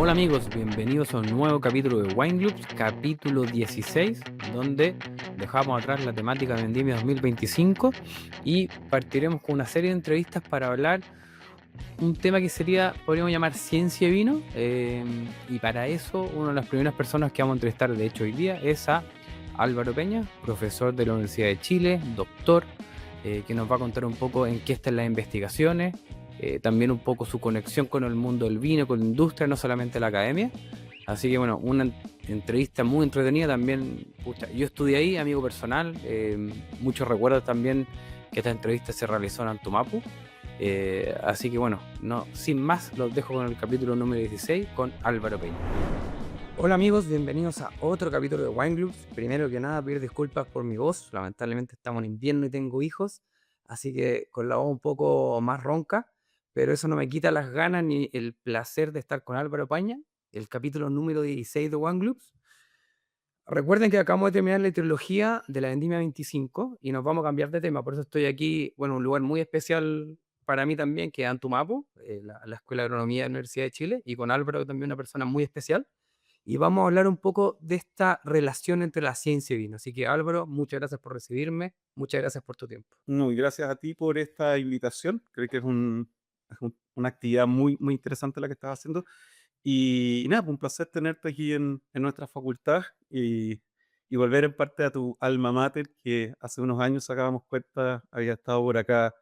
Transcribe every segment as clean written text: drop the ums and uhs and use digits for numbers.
Hola amigos, bienvenidos a un nuevo capítulo de Wine Loops, capítulo 16, donde dejamos atrás la temática de Vendimia 2025 y partiremos con una serie de entrevistas para hablar un tema que sería, podríamos llamar ciencia y vino, y para eso una de las primeras personas que vamos a entrevistar de hecho hoy día es a Álvaro Peña, profesor de la Universidad de Chile, doctor, que nos va a contar un poco en qué están las investigaciones, también un poco su conexión con el mundo del vino, con la industria, no solamente la academia. Así que bueno, una entrevista muy entretenida también. Pucha, yo estudié ahí, amigo personal, muchos recuerdos también que esta entrevista se realizó en Antumapu. Así que bueno, no, sin más, los dejo con el capítulo número 16 con Álvaro Peña. Hola amigos, bienvenidos a otro capítulo de Wine Groups. Primero que nada, pedir disculpas por mi voz. Lamentablemente estamos en invierno y tengo hijos, así que con la voz un poco más ronca, pero eso no me quita las ganas ni el placer de estar con Álvaro Peña, el capítulo número 16 de Wine Groups. Recuerden que acabamos de terminar la trilogía de la Vendimia 25 y nos vamos a cambiar de tema, por eso estoy aquí, bueno, un lugar muy especial para mí también, que es Antumapo, la Escuela de Agronomía de la Universidad de Chile, y con Álvaro también una persona muy especial, y vamos a hablar un poco de esta relación entre la ciencia y vino. Así que Álvaro, muchas gracias por recibirme, muchas gracias por tu tiempo. No, y gracias a ti por esta invitación. Creo que una actividad muy interesante la que estás haciendo. Y nada, pues un placer tenerte aquí en nuestra facultad y volver en parte a tu alma mater, que hace unos años sacábamos cuenta, había estado por acá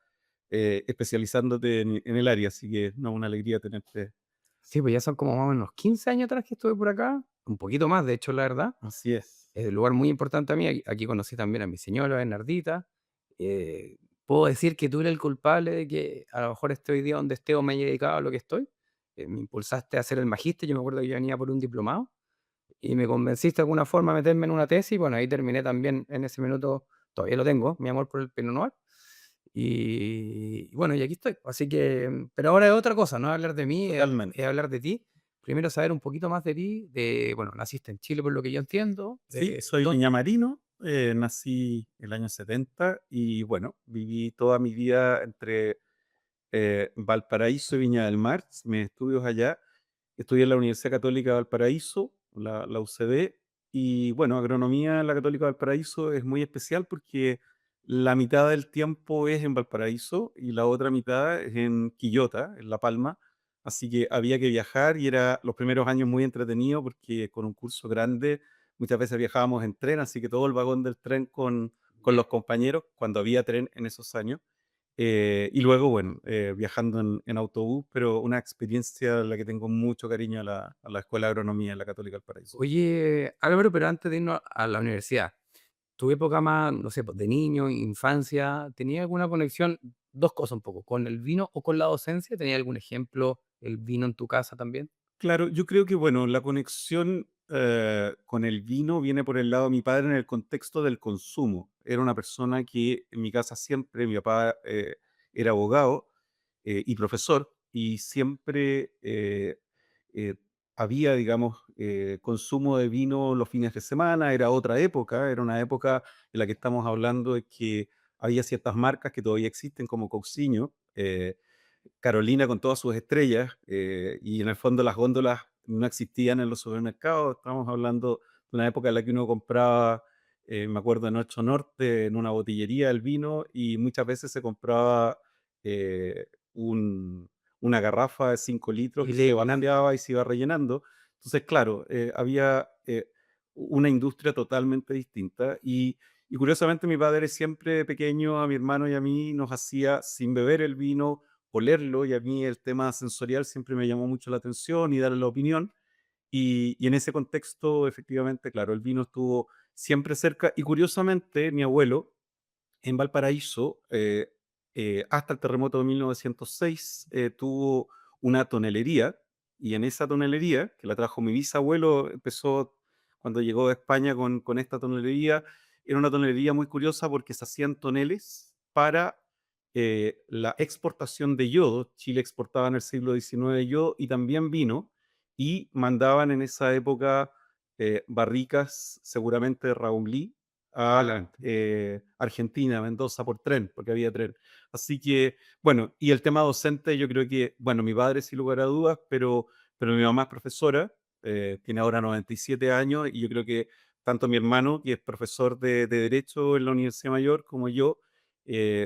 especializándote en el área. Así que, no, una alegría tenerte. Sí, pues ya son como más o menos 15 años atrás que estuve por acá, un poquito más, de hecho, la verdad. Así es. Es un lugar muy importante a mí. Aquí conocí también a mi señora Bernardita. Eh, Puedo decir que tú eres el culpable de que a lo mejor esté hoy día donde esté o me haya dedicado a lo que estoy. Me impulsaste a hacer el magíster. Yo me acuerdo que yo venía por un diplomado y me convenciste de alguna forma a meterme en una tesis. Bueno, ahí terminé también en ese minuto, todavía lo tengo, mi amor por el Pinot Noir. Y bueno, y aquí estoy. Así que, pero ahora es otra cosa, no es hablar de mí, es Totalmente. hablar de ti. Primero saber un poquito más de ti, bueno, naciste en Chile por lo que yo entiendo, Sí, soy viñamarino, nací el año 70 y bueno, viví toda mi vida entre Valparaíso y Viña del Mar, mis estudios allá. Estudié en la Universidad Católica de Valparaíso, la UCD, y bueno, agronomía en la Católica de Valparaíso es muy especial porque la mitad del tiempo es en Valparaíso y la otra mitad es en Quillota, en La Palma. Así que había que viajar y era los primeros años muy entretenido porque con un curso grande muchas veces viajábamos en tren, así que todo el vagón del tren con los compañeros, cuando había tren en esos años. Y luego, bueno, viajando en autobús, pero una experiencia a la que tengo mucho cariño a la Escuela de Agronomía en la Católica del Paraíso. Oye, Álvaro, pero antes de irnos a la universidad, tu época más, no sé, pues, de niño, infancia, ¿tenía alguna conexión? Dos cosas un poco, ¿con el vino o con la docencia? ¿Tenía algún ejemplo, el vino en tu casa también? Claro, yo creo que, bueno, la conexión con el vino viene por el lado de mi padre en el contexto del consumo. Era una persona que en mi casa siempre, mi papá era abogado y profesor, y siempre eh, había, digamos, consumo de vino los fines de semana. Era otra época, era una época en la que estamos hablando de que había ciertas marcas que todavía existen, como Cousiño, Carolina con todas sus estrellas, y en el fondo las góndolas no existían en los supermercados. Estamos hablando de una época en la que uno compraba, me acuerdo en Ocho Norte, en una botillería el vino, y muchas veces se compraba eh, un- una garrafa de 5 litros Y que le se llenando. vaciaba y se iba rellenando. Entonces, claro, había una industria totalmente distinta. Y curiosamente mi padre siempre pequeño, a mi hermano y a mí, nos hacía sin beber el vino, olerlo, y a mí el tema sensorial siempre me llamó mucho la atención y darle la opinión. Y en ese contexto, efectivamente, claro, el vino estuvo siempre cerca. Y curiosamente, mi abuelo en Valparaíso, hasta el terremoto de 1906, tuvo una tonelería, y en esa tonelería, que la trajo mi bisabuelo, empezó cuando llegó de España con esta tonelería. Era una tonelería muy curiosa porque se hacían toneles para la exportación de yodo. Chile exportaba en el siglo XIX yodo y también vino, y mandaban en esa época barricas, seguramente de Raumlí, a Probablemente. Argentina, Mendoza, por tren, porque había tren. Así que, bueno, y el tema docente, yo creo que, bueno, mi padre sin lugar a dudas, pero pero mi mamá es profesora, tiene ahora 97 años y yo creo que tanto mi hermano, que es profesor de Derecho en la Universidad Mayor, como yo,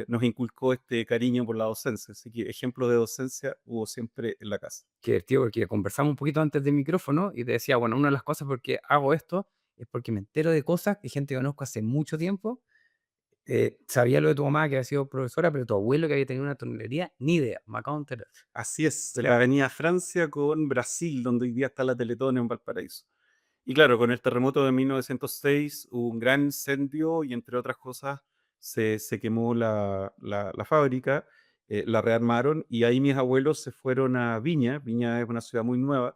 nos inculcó este cariño por la docencia. Así que ejemplos de docencia hubo siempre en la casa. Qué divertido, porque conversamos un poquito antes del micrófono y te decía, bueno, una de las cosas por qué hago esto es porque me entero de cosas que gente que conozco hace mucho tiempo. Sabía lo de tu mamá que había sido profesora, pero tu abuelo que había tenido una tonelería, ni idea, me acabo de enterar. Así es, de la avenida Francia con Brasil, donde hoy día está la Teletón en Valparaíso. Y claro, con el terremoto de 1906 hubo un gran incendio y entre otras cosas se quemó la fábrica, la rearmaron y ahí mis abuelos se fueron a Viña. Viña es una ciudad muy nueva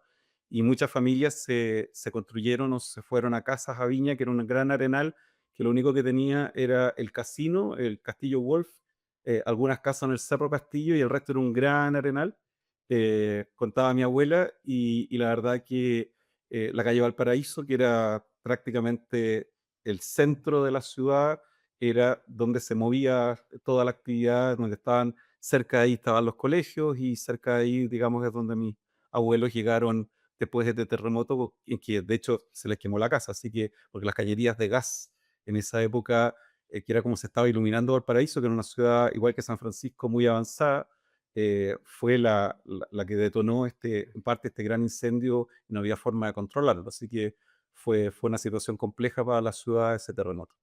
y muchas familias se construyeron o se fueron a casas a Viña, que era un gran arenal, que lo único que tenía era el casino, el Castillo Wolf, algunas casas en el Cerro Castillo y el resto era un gran arenal. Contaba mi abuela y la verdad que la calle Valparaíso, que era prácticamente el centro de la ciudad, era donde se movía toda la actividad, donde estaban cerca de ahí estaban los colegios y cerca de ahí, digamos, es donde mis abuelos llegaron después de este terremoto, en que de hecho se les quemó la casa, así que, porque las cañerías de gas en esa época, que era como se estaba iluminando Valparaíso, que era una ciudad igual que San Francisco, muy avanzada, fue la que detonó en parte este gran incendio y no había forma de controlarlo. Así que fue una situación compleja para la ciudad ese terremoto.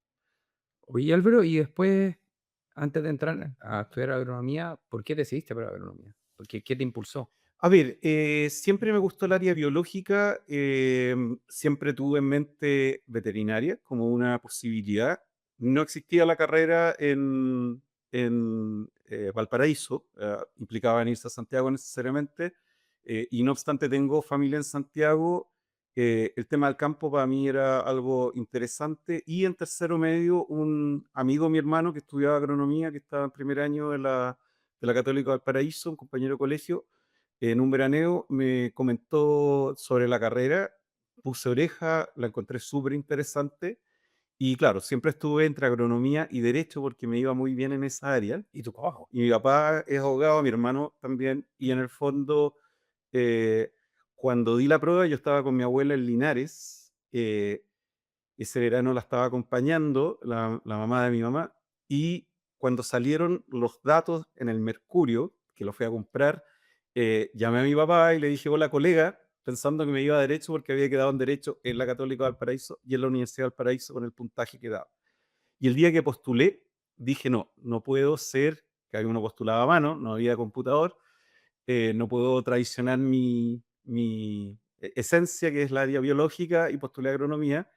Oye, Álvaro, y después, antes de entrar a estudiar agronomía, ¿por qué decidiste por agronomía? ¿Qué te impulsó? A ver, siempre me gustó el área biológica, siempre tuve en mente veterinaria como una posibilidad. No existía la carrera en Valparaíso, implicaba en irse a Santiago necesariamente, y no obstante tengo familia en Santiago, el tema del campo para mí era algo interesante. Y en tercero medio, un amigo, mi hermano, que estudiaba agronomía, que estaba en primer año de la Católica Valparaíso, un compañero de colegio, en un veraneo me comentó sobre la carrera, puse oreja, la encontré súper interesante y claro, siempre estuve entre agronomía y derecho porque me iba muy bien en esa área. ¿Y tu trabajo? Y mi papá es abogado, mi hermano también, y en el fondo, eh, cuando di la prueba, yo estaba con mi abuela en Linares, ese verano la estaba acompañando, la mamá de mi mamá, y cuando salieron los datos en el Mercurio, que lo fui a comprar, llamé a mi papá y le dije, hola colega, pensando que me iba a derecho porque había quedado en derecho en la Católica de Valparaíso y en la Universidad de Valparaíso con el puntaje que daba. Y el día que postulé, dije, no, no puedo ser, que había uno postulaba a mano, no había computador, no puedo traicionar mi esencia, que es la área biológica, y postulé agronomía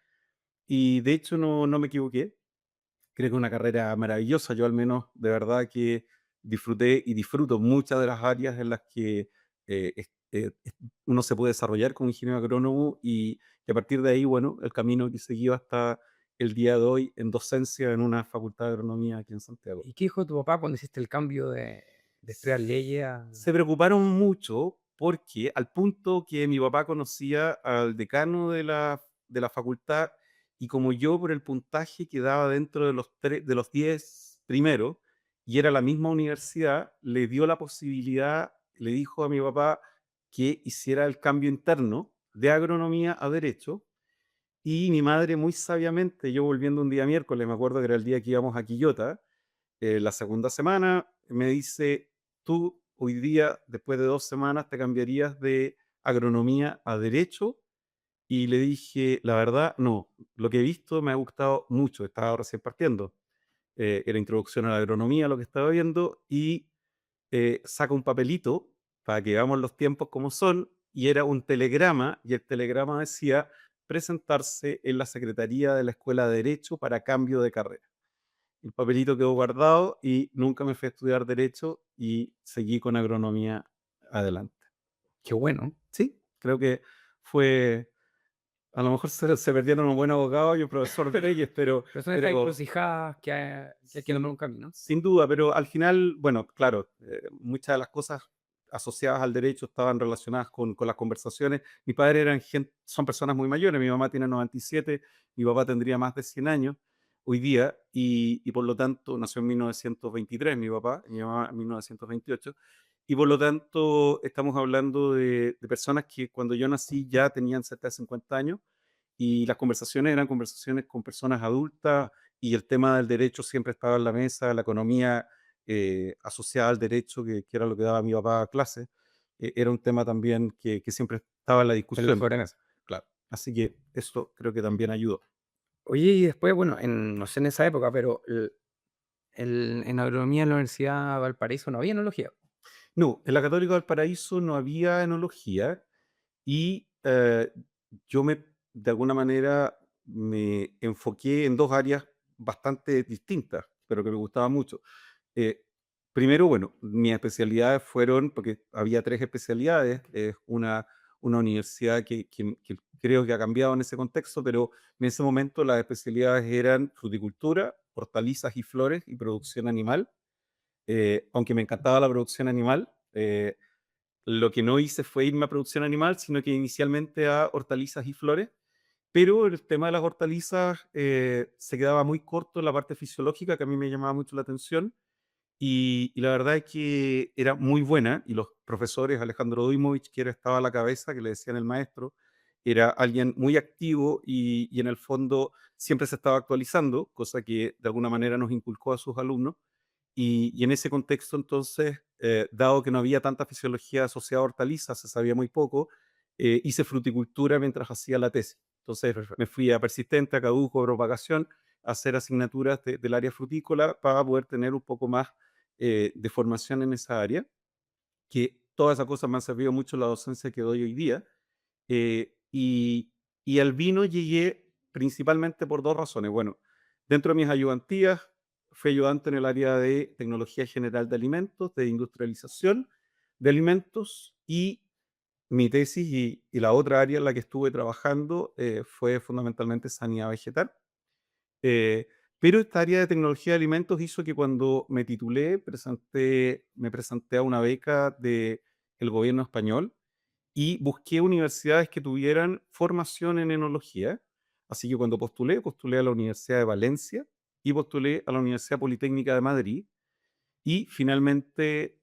y de hecho no me equivoqué. Creo que es una carrera maravillosa. Yo al menos de verdad que disfruté y disfruto muchas de las áreas en las que uno se puede desarrollar como ingeniero agrónomo y a partir de ahí, bueno, el camino que seguí hasta el día de hoy en docencia en una facultad de agronomía aquí en Santiago. ¿Y qué dijo tu papá cuando hiciste el cambio de estudiar leyes a... Se preocuparon mucho porque al punto que mi papá conocía al decano de la facultad y como yo por el puntaje quedaba dentro de los 10 primeros y era la misma universidad, le dio la posibilidad, le dijo a mi papá que hiciera el cambio interno de agronomía a derecho y mi madre muy sabiamente, yo volviendo un día miércoles, me acuerdo que era el día que íbamos a Quillota, la segunda semana me dice, tú hoy día, después de 2 semanas, te cambiarías de agronomía a derecho. Y le dije, la verdad, no, lo que he visto me ha gustado mucho, estaba recién partiendo. Era introducción a la agronomía, lo que estaba viendo, y saca un papelito para que veamos los tiempos como son, y era un telegrama, y el telegrama decía presentarse en la Secretaría de la Escuela de Derecho para cambio de carrera. El papelito quedó guardado y nunca me fui a estudiar derecho y seguí con agronomía adelante. Qué bueno. Sí, creo que fue, a lo mejor se perdieron un buen abogado y un profesor de leyes, Pero son estas pero encrucijadas que hay que tomar sí, un camino. sin duda, pero al final, bueno, claro, muchas de las cosas asociadas al derecho estaban relacionadas con las conversaciones. Mi padre son personas muy mayores, mi mamá tiene 97, mi papá tendría más de 100 años hoy día y por lo tanto nació en 1923 mi papá, y mi mamá en 1928. y por lo tanto estamos hablando de personas que cuando yo nací ya tenían cerca de 50 años y las conversaciones eran conversaciones con personas adultas y el tema del derecho siempre estaba en la mesa, la economía asociada al derecho, que era lo que daba mi papá a clase, era un tema también que siempre estaba en la en la discusión, sobremesa. claro. Así que eso creo que también ayudó. Oye, y después, bueno, no sé en esa época, pero en agronomía en la Universidad de Valparaíso no había enología. No, en la Católica del Paraíso no había enología y yo de alguna manera, me enfoqué en dos áreas bastante distintas, pero que me gustaban mucho. Eh, Primero, bueno, mis especialidades fueron, porque había tres especialidades, es una universidad que creo que ha cambiado en ese contexto, pero en ese momento las especialidades eran fruticultura, hortalizas y flores y producción animal. Aunque me encantaba la producción animal, lo que no hice fue irme a producción animal, sino que inicialmente a hortalizas y flores, pero el tema de las hortalizas se quedaba muy corto en la parte fisiológica, que a mí me llamaba mucho la atención, y la verdad es que era muy buena, y los profesores, Alejandro Duimovich, que estaba a la cabeza, que le decían el maestro, era alguien muy activo y en el fondo siempre se estaba actualizando, cosa que de alguna manera nos inculcó a sus alumnos. Y en ese contexto, entonces, dado que no había tanta fisiología asociada a hortalizas, se sabía muy poco, hice fruticultura mientras hacía la tesis. Entonces, me Perfecto. fui a persistente, a caduco, a propagación, a hacer asignaturas del área frutícola para poder tener un poco más de formación en esa área, que todas esas cosas me han servido mucho en la docencia que doy hoy día. Y al vino llegué principalmente por dos razones. Bueno, dentro de mis ayudantías, fui ayudante en el área de tecnología general de alimentos, de industrialización de alimentos, y mi tesis y la otra área en la que estuve trabajando fue fundamentalmente sanidad vegetal. Eh, pero esta área de tecnología de alimentos hizo que cuando me titulé, me presenté a una beca del gobierno español y busqué universidades que tuvieran formación en enología. Así que cuando postulé a la Universidad de Valencia y postulé a la Universidad Politécnica de Madrid. Y finalmente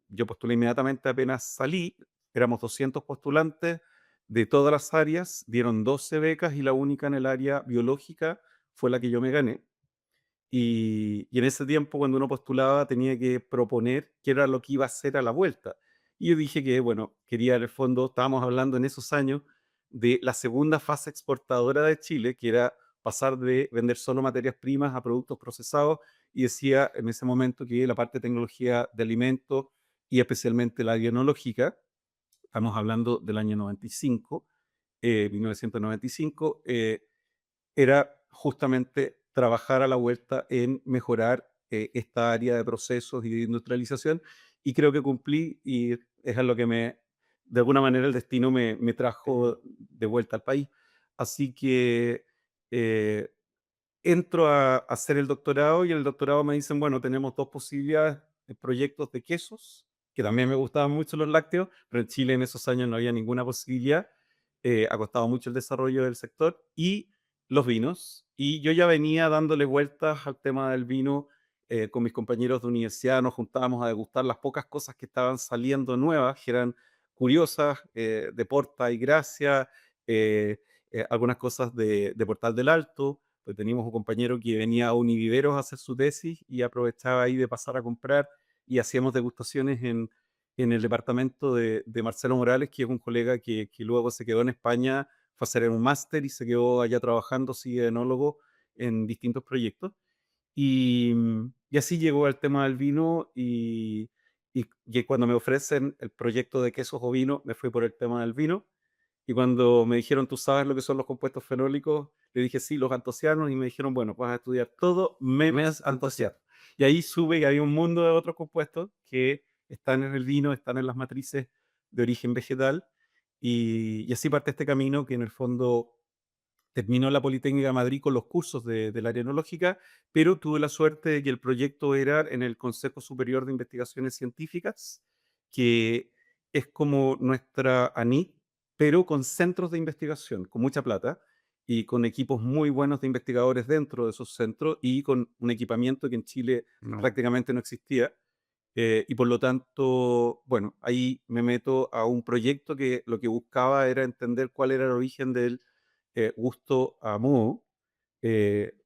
yo postulé inmediatamente apenas salí. Éramos 200 postulantes de todas las áreas, dieron 12 becas y la única en el área biológica fue la que yo me gané. Y en ese tiempo, cuando uno postulaba, tenía que proponer qué era lo que iba a hacer a la vuelta. Y yo dije que, bueno, quería en el fondo, estábamos hablando en esos años de la segunda fase exportadora de Chile, que era pasar de vender solo materias primas a productos procesados. Y decía en ese momento que la parte de tecnología de alimentos y especialmente la biológica, estamos hablando del año 95, 1995, era justamente trabajar a la vuelta en mejorar esta área de procesos y de industrialización, y creo que cumplí y es a lo que de alguna manera el destino me trajo de vuelta al país. Así que eh, entro a hacer el doctorado y en el doctorado me dicen, bueno, tenemos dos posibilidades de proyectos de quesos, que también me gustaban mucho los lácteos, pero en Chile en esos años no había ninguna posibilidad. Ha costado mucho el desarrollo del sector y los vinos. Y yo ya venía dándole vueltas al tema del vino con mis compañeros de universidad, nos juntábamos a degustar las pocas cosas que estaban saliendo nuevas, que eran curiosas, de Porta y Gracia, algunas cosas de Portal del Alto, pues teníamos un compañero que venía a Univiveros a hacer su tesis y aprovechaba ahí de pasar a comprar y hacíamos degustaciones en el departamento de Marcelo Morales, que es un colega que luego se quedó en España, fue a hacer un máster y se quedó allá trabajando, sigue enólogo en distintos proyectos. Y así llegó al tema del vino y cuando me ofrecen el proyecto de quesos o vino, me fui por el tema del vino. Y cuando me dijeron, ¿tú sabes lo que son los compuestos fenólicos? Le dije, sí, los antocianos, y me dijeron, bueno, vas a estudiar todo menos Menos antocianos. entusiasta. Y ahí supe que había un mundo de otros compuestos que están en el vino, están en las matrices de origen vegetal, y así parte este camino que en el fondo terminó la Politécnica de Madrid con los cursos del área enológica, pero tuve la suerte de que el proyecto era en el Consejo Superior de Investigaciones Científicas, que es como nuestra ANIT, pero con centros de investigación, con mucha plata y con equipos muy buenos de investigadores dentro de esos centros y con un equipamiento que en Chile No. prácticamente no existía. Y por lo tanto, bueno, ahí me meto a un proyecto que lo que buscaba era entender cuál era el origen del gusto a moho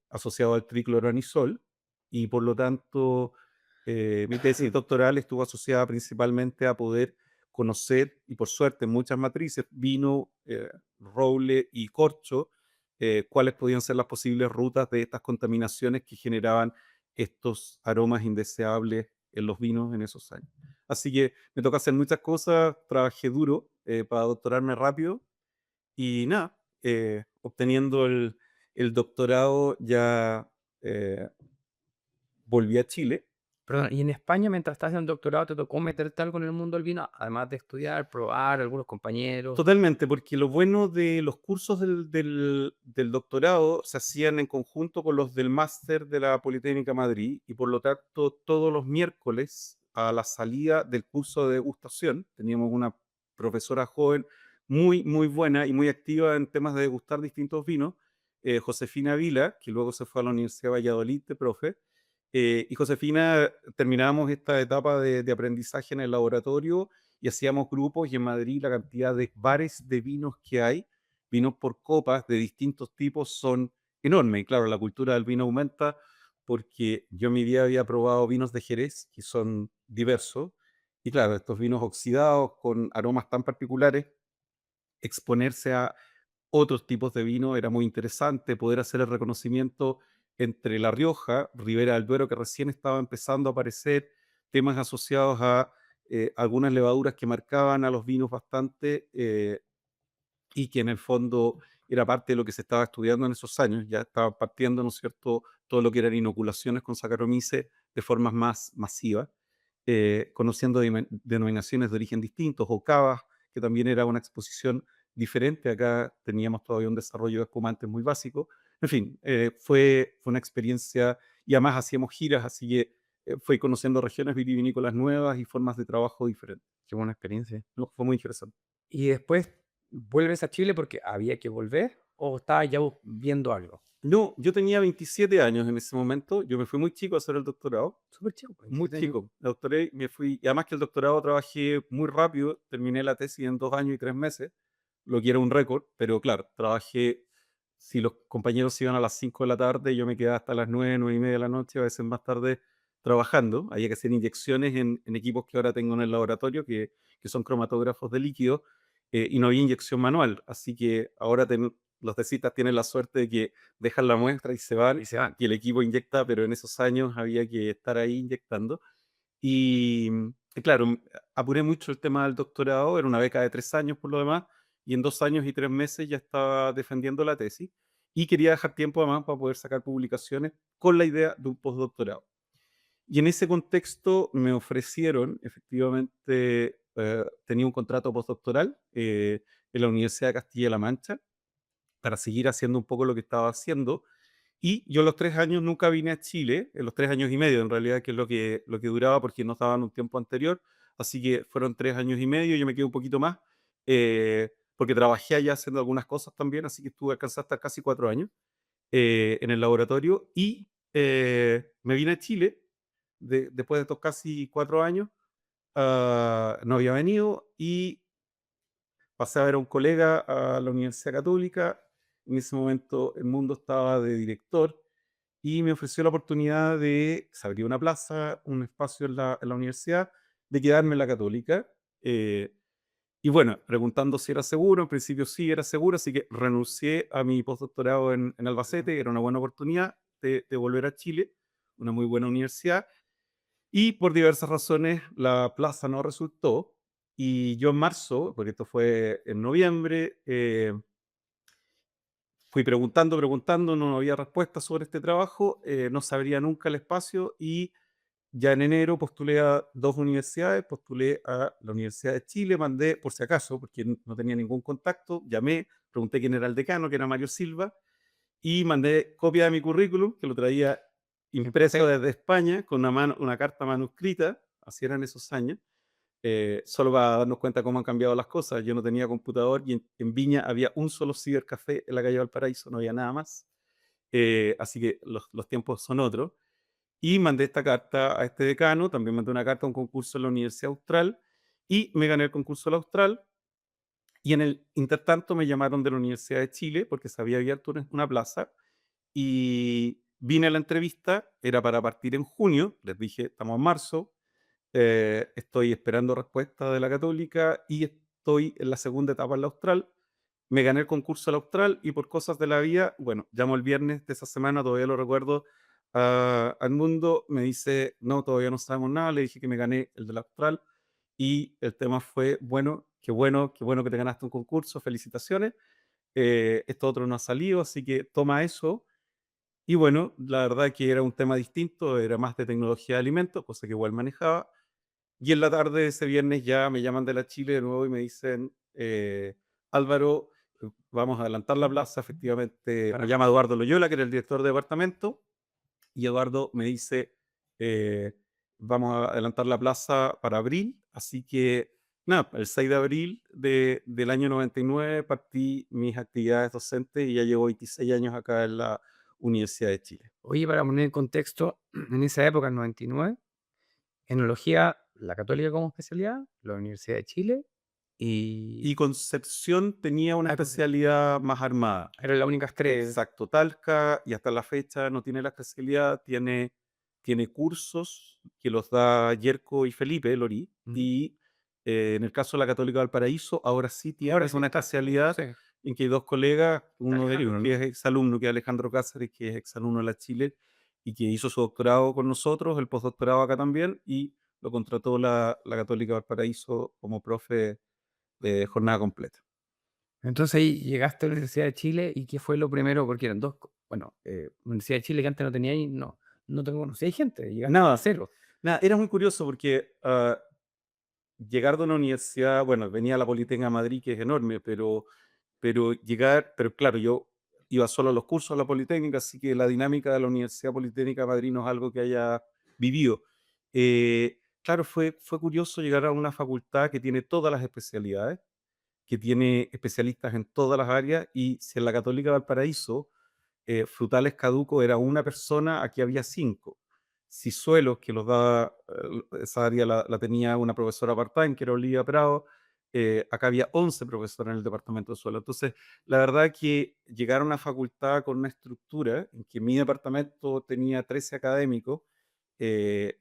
asociado al tricloranisol, y por lo tanto mi tesis doctoral estuvo asociada principalmente a poder conocer, y por suerte en muchas matrices, vino, roble y corcho, cuáles podían ser las posibles rutas de estas contaminaciones que generaban estos aromas indeseables en los vinos en esos años. Así que me toca hacer muchas cosas, trabajé duro para doctorarme rápido y nada, obteniendo el doctorado ya volví a Chile. Perdón, y en España, mientras estás en el doctorado, ¿te tocó meterte algo en el mundo del vino? Además de estudiar, probar, algunos compañeros. Totalmente, porque lo bueno de los cursos del doctorado se hacían en conjunto con los del máster de la Politécnica Madrid, y por lo tanto todos los miércoles a la salida del curso de degustación teníamos una profesora joven muy, muy buena y muy activa en temas de degustar distintos vinos, Josefina Vila, que luego se fue a la Universidad de Valladolid de profe. Y Josefina, terminábamos esta etapa de aprendizaje en el laboratorio y hacíamos grupos, y en Madrid la cantidad de bares de vinos que hay, vinos por copas de distintos tipos, son enormes. Y claro, la cultura del vino aumenta porque yo en mi vida había probado vinos de Jerez, que son diversos, y claro, estos vinos oxidados con aromas tan particulares, exponerse a otros tipos de vino era muy interesante, poder hacer el reconocimiento entre La Rioja, Ribera del Duero, que recién estaba empezando a aparecer, temas asociados a algunas levaduras que marcaban a los vinos bastante, y que en el fondo era parte de lo que se estaba estudiando en esos años. Ya estaba partiendo, ¿no es cierto?, todo lo que eran inoculaciones con Saccharomyces de formas más masivas, conociendo denominaciones de origen distintos, o cavas, que también era una exposición diferente. Acá teníamos todavía un desarrollo de espumantes muy básico. En fin, fue una experiencia, y además hacíamos giras, así que fui conociendo regiones vitivinícolas nuevas y formas de trabajo diferentes. Qué buena experiencia. No, fue muy interesante. ¿Y después vuelves a Chile porque había que volver o estabas ya viendo algo? No, yo tenía 27 años en ese momento. Yo me fui muy chico a hacer el doctorado, Súper chico, pues, muy 27 años. chico. Me doctoré, me fui, y además que el doctorado trabajé muy rápido, terminé la tesis en 2 años y 3 meses, lo que era un récord, pero claro, trabajé, si los compañeros iban a las 5 de la tarde, yo me quedaba hasta las 9, 9:30 de la noche, a veces más tarde, trabajando. Había que hacer inyecciones en equipos que ahora tengo en el laboratorio, que son cromatógrafos de líquido, y no había inyección manual, así que ahora los tesistas tienen la suerte de que dejan la muestra y se van, Y se van. y el equipo inyecta, pero en esos años había que estar ahí inyectando. Y claro, apuré mucho el tema del doctorado, era una beca de 3 años por lo demás, y en 2 años y 3 meses ya estaba defendiendo la tesis, y quería dejar tiempo además para poder sacar publicaciones con la idea de un postdoctorado. Y en ese contexto me ofrecieron, efectivamente, tenía un contrato postdoctoral en la Universidad de Castilla-La Mancha para seguir haciendo un poco lo que estaba haciendo, y yo los 3 años nunca vine a Chile, en los 3 años y medio en realidad, que es lo que duraba porque no estaba en un tiempo anterior, así que fueron 3 años y medio, yo me quedé un poquito más, porque trabajé allá haciendo algunas cosas también, así que alcancé a estar casi 4 años en el laboratorio, y me vine a Chile después de estos casi 4 años. No había venido, y pasé a ver a un colega a la Universidad Católica. En ese momento el mundo estaba de director, y me ofreció la oportunidad de, se abrió una plaza, un espacio en la universidad, de quedarme en la Católica. eh, y bueno, preguntando si era seguro, en principio sí era seguro, así que renuncié a mi postdoctorado en Albacete, era una buena oportunidad de volver a Chile, una muy buena universidad, y por diversas razones la plaza no resultó, y yo en marzo, porque esto fue en noviembre, fui preguntando, preguntando, no había respuesta sobre este trabajo, no se abría nunca el espacio, y ya en enero postulé a 2 universidades, postulé a la Universidad de Chile, mandé por si acaso, porque no tenía ningún contacto, llamé, pregunté quién era el decano, que era Mario Silva, y mandé copia de mi currículum, que lo traía En impreso papel. desde España, con una carta manuscrita, así eran esos años, solo para darnos cuenta cómo han cambiado las cosas. Yo no tenía computador, y en Viña había un solo cibercafé en la calle Valparaíso, no había nada más. Así que los tiempos son otros. Y mandé esta carta a este decano, también mandé una carta a un concurso en la Universidad Austral y me gané el concurso de la Austral. Y en el intertanto me llamaron de la Universidad de Chile porque se había abierto una plaza y vine a la entrevista, era para partir en junio, les dije, estamos en marzo, estoy esperando respuesta de la Católica y estoy en la segunda etapa en la Austral. Me gané el concurso de la Austral y por cosas de la vida, bueno, llamo el viernes de esa semana, todavía lo recuerdo, al mundo, me dice, no, todavía no sabemos nada, le dije que me gané el de la Austral y el tema fue, bueno, qué bueno que te ganaste un concurso, felicitaciones, esto otro no ha salido, así que toma eso. Y bueno, la verdad que era un tema distinto, era más de tecnología de alimentos, cosa que igual manejaba. Y en la tarde de ese viernes ya me llaman de la Chile de nuevo y me dicen, Álvaro, vamos a adelantar la plaza. Efectivamente, me llama Eduardo Loyola, que era el director de departamento, y Eduardo me dice, eh, vamos a adelantar la plaza para abril. Así que, nada, el 6 de abril del año 99 partí mis actividades docentes y ya llevo 26 años acá en la Universidad de Chile. Oye, para poner en contexto, en esa época, en 99, enología, la Católica como especialidad, la Universidad de Chile y Y Concepción tenía una Concepción. especialidad más armada. Eran las únicas tres. Exacto, Talca, y hasta la fecha no tiene la especialidad, tiene cursos que los da Yerko y Felipe Lorí, Ujú. y en el caso de la Católica Valparaíso, ahora sí Ahora tiene sí una está. especialidad Sí. en que hay dos colegas, uno de ellos Alejandro, que ¿no? es exalumno, que es Alejandro Cáceres, que es exalumno de la Chile, y que hizo su doctorado con nosotros, el postdoctorado acá también, y lo contrató la Católica Valparaíso como profe de jornada completa. Entonces ahí llegaste a la Universidad de Chile y ¿qué fue lo primero? Porque eran dos, bueno, Universidad de Chile que antes no tenía ahí, no te conocía gente, llegaste de Nada, cero. nada, era muy curioso porque llegar de una universidad, bueno, venía a la Politécnica de Madrid, que es enorme, pero claro, yo iba solo a los cursos de la Politécnica, así que la dinámica de la Universidad Politécnica de Madrid no es algo que haya vivido. Claro, fue curioso llegar a una facultad que tiene todas las especialidades, que tiene especialistas en todas las áreas, y si en la Católica de Valparaíso frutales caduco era una persona, aquí había cinco. Cisuelos, que los daba, esa área la tenía una profesora part-time, que era Olivia Prado, acá había 11 profesores en el departamento de suelo. Entonces, la verdad que llegar a una facultad con una estructura en que mi departamento tenía 13 académicos, eh,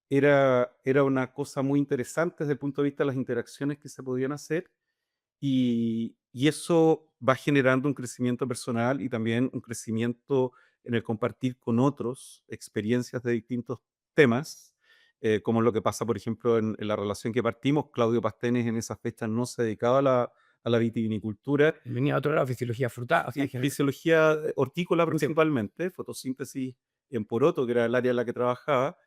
era una cosa muy interesante desde el punto de vista de las interacciones que se podían hacer y eso va generando un crecimiento personal y también un crecimiento en el compartir con otros experiencias de distintos temas, como lo que pasa, por ejemplo, en la relación que partimos. Claudio Pastenes en esas fechas no se dedicaba a la vitivinicultura, Venía a otro lado, fisiología frutal, o sea, fisiología hortícola sí, principalmente, fotosíntesis en poroto, que era el área en la que trabajaba,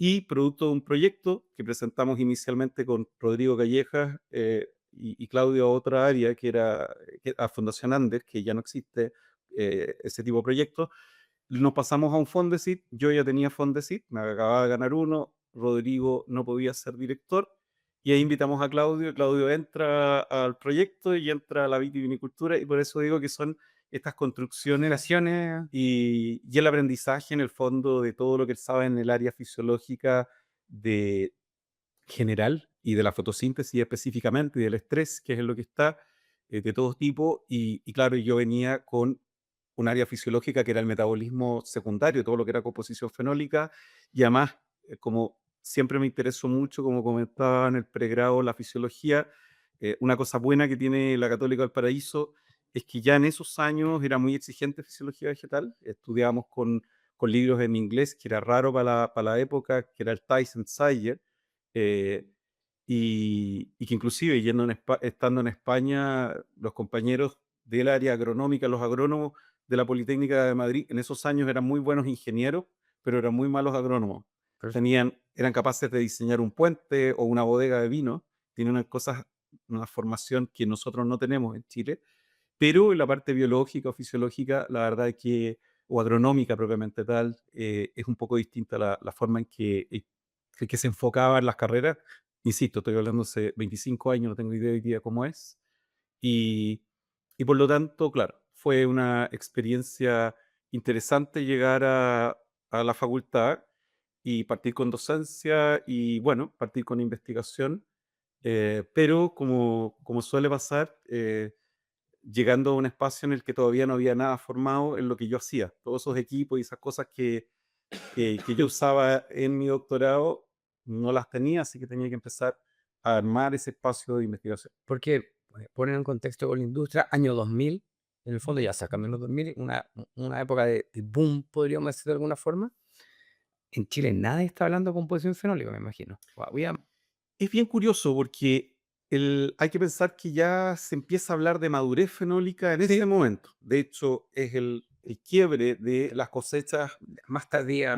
y producto de un proyecto que presentamos inicialmente con Rodrigo Callejas y Claudio a otra área a Fundación Andes, que ya no existe ese tipo de proyectos. Nos pasamos a un Fondesit, yo ya tenía Fondesit, me acababa de ganar uno, Rodrigo no podía ser director, y ahí invitamos a Claudio, Claudio entra al proyecto y entra a la vitivinicultura, y por eso digo que son estas construcciones relaciones. y el aprendizaje en el fondo de todo lo que él sabe en el área fisiológica de general y de la fotosíntesis específicamente y del estrés, que es en lo que está, de todo tipo. Y claro, yo venía con un área fisiológica que era el metabolismo secundario, todo lo que era composición fenólica, y además, como siempre me interesó mucho, como comentaba en el pregrado, la fisiología, una cosa buena que tiene la Católica del Paraíso es que ya en esos años era muy exigente fisiología vegetal, estudiábamos con libros en inglés, que era raro para la época, que era el Tyson Sayer, eh, y que inclusive estando en España, los compañeros del área agronómica, los agrónomos de la Politécnica de Madrid, en esos años eran muy buenos ingenieros, pero eran muy malos agrónomos. Eran capaces de diseñar un puente o una bodega de vino, tienen una formación que nosotros no tenemos en Chile, pero en la parte biológica o fisiológica, la verdad es o agronómica propiamente tal, es un poco distinta la forma en que se enfocaban las carreras. Insisto, estoy hablando hace 25 años, no tengo idea hoy día cómo es. Y, y por lo tanto, claro, fue una experiencia interesante llegar a la facultad. y partir con docencia y, bueno, partir con investigación. Pero como suele pasar, llegando a un espacio en el que todavía no había nada formado en lo que yo hacía. Todos esos equipos y esas cosas que yo usaba en mi doctorado no las tenía, así que tenía que empezar a armar ese espacio de investigación. Porque ponen en contexto con la industria, año 2000, en el fondo ya sacando los 2000, una época de boom, podríamos decir de alguna forma. En Chile nadie está hablando de composición fenólica, me imagino. O había, Es bien curioso porque hay que pensar que ya se empieza a hablar de madurez fenólica en ese sí, momento. De hecho, es el quiebre de las cosechas. más tardía,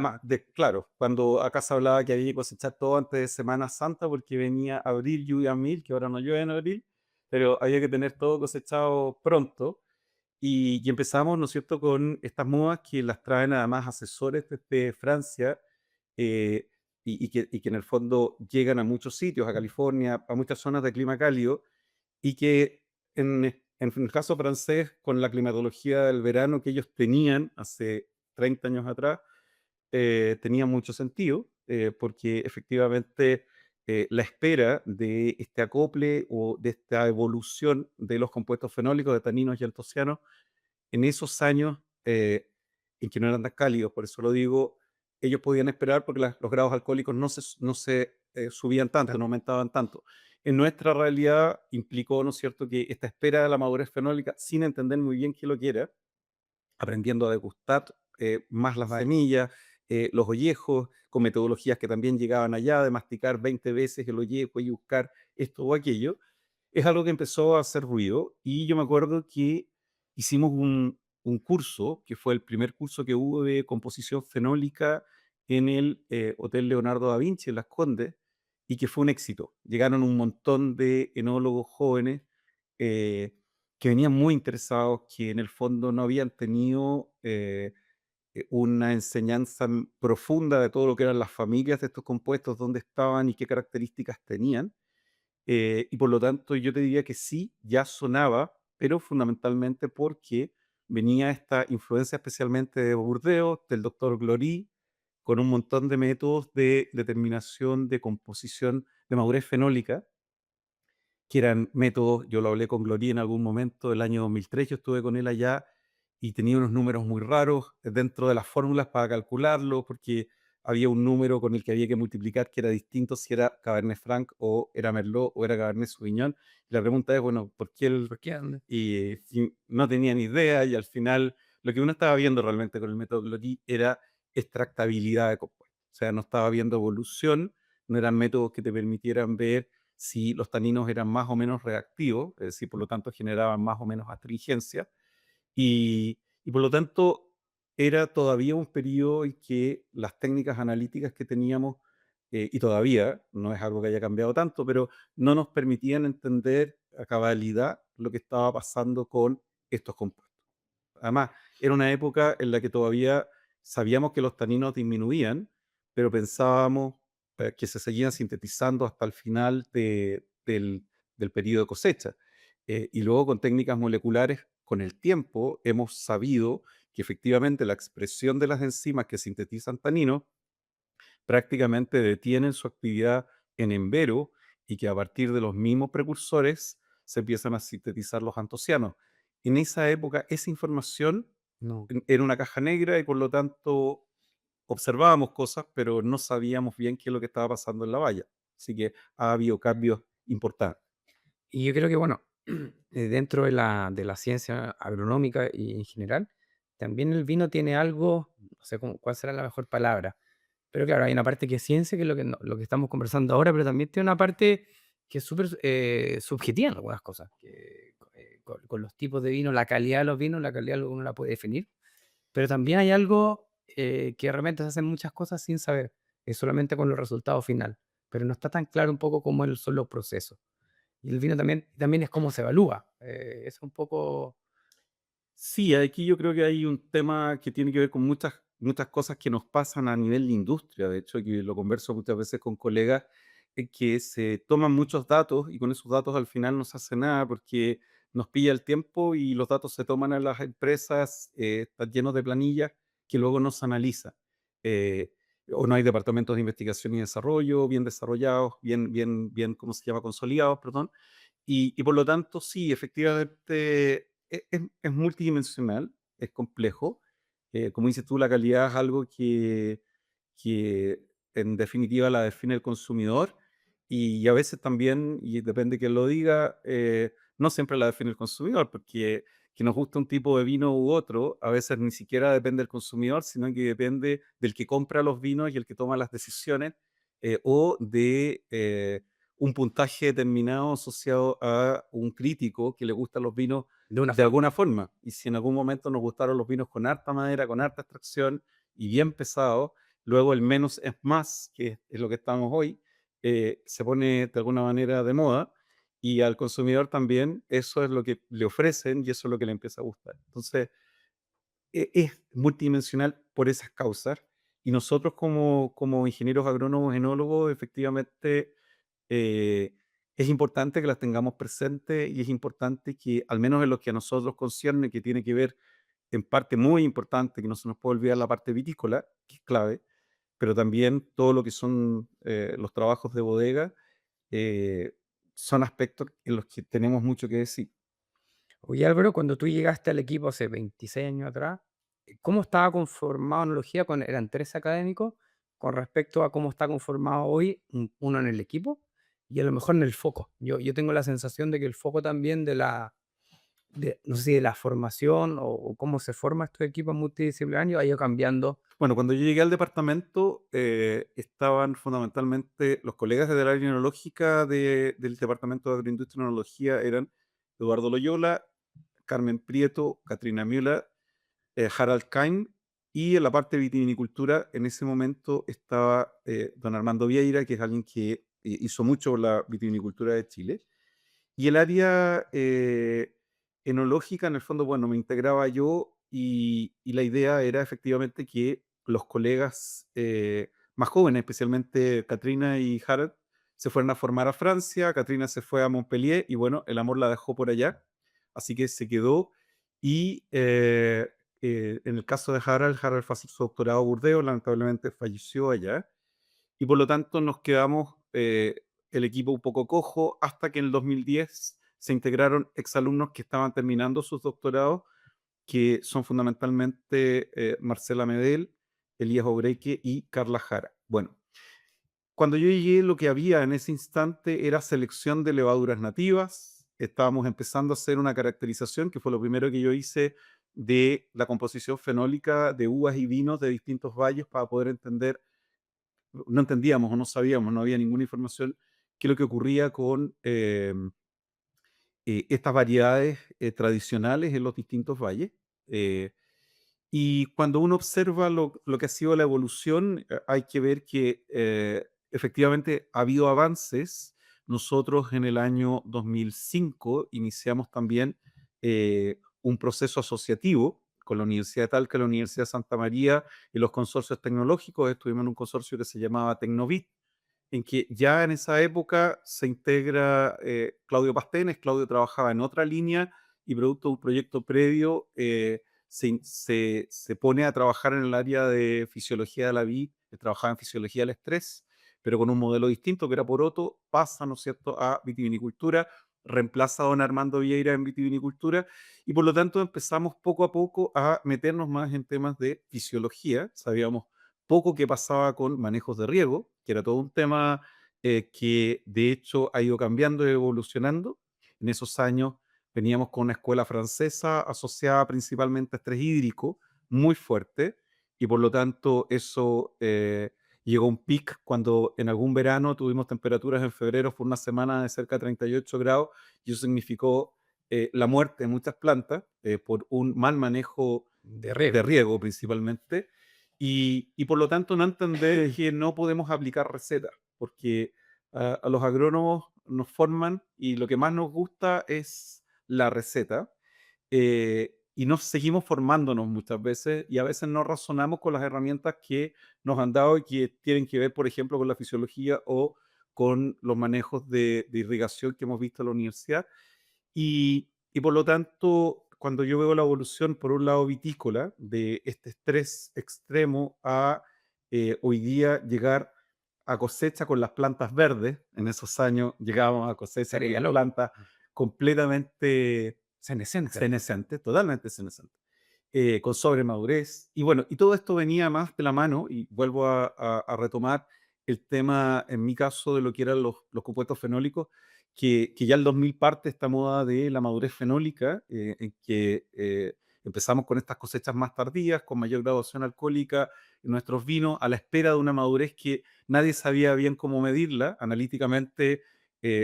Claro, cuando acá se hablaba que había que cosechar todo antes de Semana Santa porque venía abril, lluvia mil, que ahora no llueve en abril, pero había que tener todo cosechado pronto. Y empezamos, ¿no es cierto?, con estas modas que las traen además asesores desde Francia, eh, y que en el fondo llegan a muchos sitios, a California, a muchas zonas de clima cálido, y que en el caso francés, con la climatología del verano que ellos tenían hace 30 años atrás, tenía mucho sentido, porque efectivamente la espera de este acople o de esta evolución de los compuestos fenólicos de taninos y antocianos en esos años en que no eran tan cálidos, por eso lo digo, ellos podían esperar porque los grados alcohólicos no se subían tanto, claro, no aumentaban tanto. En nuestra realidad implicó, ¿no es cierto?, que esta espera de la madurez fenólica, sin entender muy bien qué lo que era, aprendiendo a degustar más las vale. semillas, los ollejos, con metodologías que también llegaban allá, de masticar 20 veces el ollejo y buscar esto o aquello, es algo que empezó a hacer ruido. Y yo me acuerdo que hicimos un curso, que fue el primer curso que hubo de composición fenólica en el Hotel Leonardo da Vinci, en Las Condes, y que fue un éxito. Llegaron un montón de enólogos jóvenes, eh, que venían muy interesados, que en el fondo no habían tenido una enseñanza profunda de todo lo que eran las familias de estos compuestos, dónde estaban y qué características tenían. Y por lo tanto, yo te diría que sí, ya sonaba, pero fundamentalmente porque venía esta influencia especialmente de Bourdieu, del doctor Glory, con un montón de métodos de determinación de composición de madurez fenólica, que eran métodos, yo lo hablé con Glory en algún momento, el año 2003, yo estuve con él allá y tenía unos números muy raros dentro de las fórmulas para calcularlo, porque había un número con el que había que multiplicar que era distinto si era Cabernet Franc o era Merlot o era Cabernet Sauvignon. Y la pregunta es, bueno, ¿por qué él? ¿Por qué anda? Y no tenía ni idea y al final lo que uno estaba viendo realmente con el método Glory era extractabilidad de compuestos. O sea, no estaba viendo evolución, no eran métodos que te permitieran ver si los taninos eran más o menos reactivos, es decir, por lo tanto generaban más o menos astringencia, y por lo tanto era todavía un periodo en que las técnicas analíticas que teníamos, y todavía, no es algo que haya cambiado tanto, pero no nos permitían entender a cabalidad lo que estaba pasando con estos compuestos. Además, era una época en la que todavía sabíamos que los taninos disminuían, pero pensábamos que se seguían sintetizando hasta el final del periodo de cosecha. Y luego con técnicas moleculares, con el tiempo, hemos sabido que efectivamente la expresión de las enzimas que sintetizan taninos prácticamente detienen su actividad en envero y que a partir de los mismos precursores se empiezan a sintetizar los antocianos. En esa época, esa información No. era una caja negra y por lo tanto observábamos cosas, pero no sabíamos bien qué es lo que estaba pasando en la valla. Así que ha habido cambios importantes. Y yo creo que, bueno, dentro de la ciencia agronómica y en general, también el vino tiene algo, no sé cuál será la mejor palabra, pero claro, hay una parte que es ciencia, que es lo que estamos conversando ahora, pero también tiene una parte que es súper subjetiva en algunas cosas, que con los tipos de vino, la calidad de los vinos, la calidad uno la puede definir, pero también hay algo que realmente se hacen muchas cosas sin saber, es solamente con el resultado final, pero no está tan claro un poco cómo son los procesos. Y el vino también es cómo se evalúa. Es un poco Sí, aquí yo creo que hay un tema que tiene que ver con muchas cosas que nos pasan a nivel de industria. De hecho, que lo converso muchas veces con colegas, que se toman muchos datos y con esos datos al final no se hace nada porque nos pilla el tiempo y los datos se toman a las empresas, están llenos de planillas que luego no se analizan. Eh, o no hay departamentos de investigación y desarrollo bien desarrollados, bien, ¿cómo se llama? Consolidados, perdón. Y por lo tanto, sí, efectivamente es multidimensional, es complejo. Como dices tú, la calidad es algo que en definitiva la define el consumidor y a veces también, y depende de quién lo diga, no siempre la define el consumidor, porque que nos gusta un tipo de vino u otro, a veces ni siquiera depende del consumidor, sino que depende del que compra los vinos y el que toma las decisiones, o de un puntaje determinado asociado a un crítico que le gustan los vinos de una de forma. alguna forma. Y si en algún momento nos gustaron los vinos con harta madera, con harta extracción y bien pesados, luego el menos es más, que es lo que estamos hoy, se pone de alguna manera de moda y al consumidor también eso es lo que le ofrecen y eso es lo que le empieza a gustar. Entonces, es multidimensional por esas causas y nosotros como ingenieros agrónomos, enólogos, efectivamente es importante que las tengamos presentes y es importante que, al menos en lo que a nosotros concierne, que tiene que ver en parte muy importante, que no se nos puede olvidar la parte vitícola, que es clave, pero también todo lo que son los trabajos de bodega, eh, son aspectos en los que tenemos mucho que decir. Oye, Álvaro, cuando tú llegaste al equipo hace 26 años atrás, ¿cómo estaba conformado Analogía? Eran 3 académicos con respecto a cómo está conformado hoy, uno en el equipo y a lo mejor en el foco. Yo tengo la sensación de que el foco también no sé si de la formación o cómo se forma estos equipos multidisciplinarios ha ido cambiando. Bueno, cuando yo llegué al departamento, estaban fundamentalmente los colegas del área enológica del Departamento de Agroindustria y Enología, eran Eduardo Loyola, Carmen Prieto, Katrina Müller, Harald Kain, y en la parte de vitivinicultura, en ese momento estaba don Armando Vieira, que es alguien que hizo mucho por la vitivinicultura de Chile. Y el área enológica, en el fondo, bueno, me integraba yo y la idea era efectivamente que los colegas más jóvenes, especialmente Katrina y Harald, se fueran a formar a Francia. Katrina se fue a Montpellier y bueno, el amor la dejó por allá, así que se quedó. Y en el caso de Harald, Harald fue a hacer su doctorado a Burdeos, lamentablemente falleció allá y por lo tanto nos quedamos el equipo un poco cojo hasta que en el 2010 se integraron exalumnos que estaban terminando sus doctorados, que son fundamentalmente Marcela Medel, Elías Obreque y Carla Jara. Bueno, cuando yo llegué lo que había en ese instante era selección de levaduras nativas, estábamos empezando a hacer una caracterización, que fue lo primero que yo hice de la composición fenólica de uvas y vinos de distintos valles para poder entender no entendíamos o no sabíamos, no había ninguna información qué es lo que ocurría con estas variedades tradicionales en los distintos valles. Eh, y cuando uno observa lo que ha sido la evolución, hay que ver que efectivamente ha habido avances. Nosotros en el año 2005 iniciamos también un proceso asociativo con la Universidad de Talca, la Universidad de Santa María y los consorcios tecnológicos. Estuvimos en un consorcio que se llamaba Tecnovit, en que ya en esa época se integra Claudio Pastenes. Claudio trabajaba en otra línea y producto de un proyecto previo se pone a trabajar en el área de fisiología de la vid, trabajaba en fisiología del estrés, pero con un modelo distinto que era Poroto, pasa, ¿no es cierto?, a vitivinicultura, reemplaza a don Armando Vieira en vitivinicultura y por lo tanto empezamos poco a poco a meternos más en temas de fisiología. Sabíamos poco que pasaba con manejos de riego, que era todo un tema que de hecho ha ido cambiando y evolucionando. En esos años veníamos con una escuela francesa asociada principalmente a estrés hídrico muy fuerte y por lo tanto eso llegó a un pic cuando en algún verano tuvimos temperaturas en febrero por una semana de cerca de 38 grados y eso significó la muerte de muchas plantas por un mal manejo De de riego. riego principalmente y por lo tanto no entender que no podemos aplicar recetas porque a los agrónomos nos forman y lo que más nos gusta es la receta y nos seguimos formándonos muchas veces y a veces no razonamos con las herramientas que nos han dado y que tienen que ver, por ejemplo, con la fisiología o con los manejos de irrigación que hemos visto en la universidad. Y por lo tanto, cuando yo veo la evolución, por un lado, vitícola, de este estrés extremo a hoy día llegar a cosecha con las plantas verdes, en esos años llegábamos a cosecha con Sería las loco. plantas completamente Senescente. senescentes, totalmente senescentes, con sobremadurez. Y bueno, y todo esto venía más de la mano, y vuelvo a retomar el tema, en mi caso, de lo que eran los compuestos fenólicos, que ya el 2000 parte esta moda de la madurez fenólica, en que empezamos con estas cosechas más tardías, con mayor graduación alcohólica en nuestros vinos, a la espera de una madurez que nadie sabía bien cómo medirla. Analíticamente,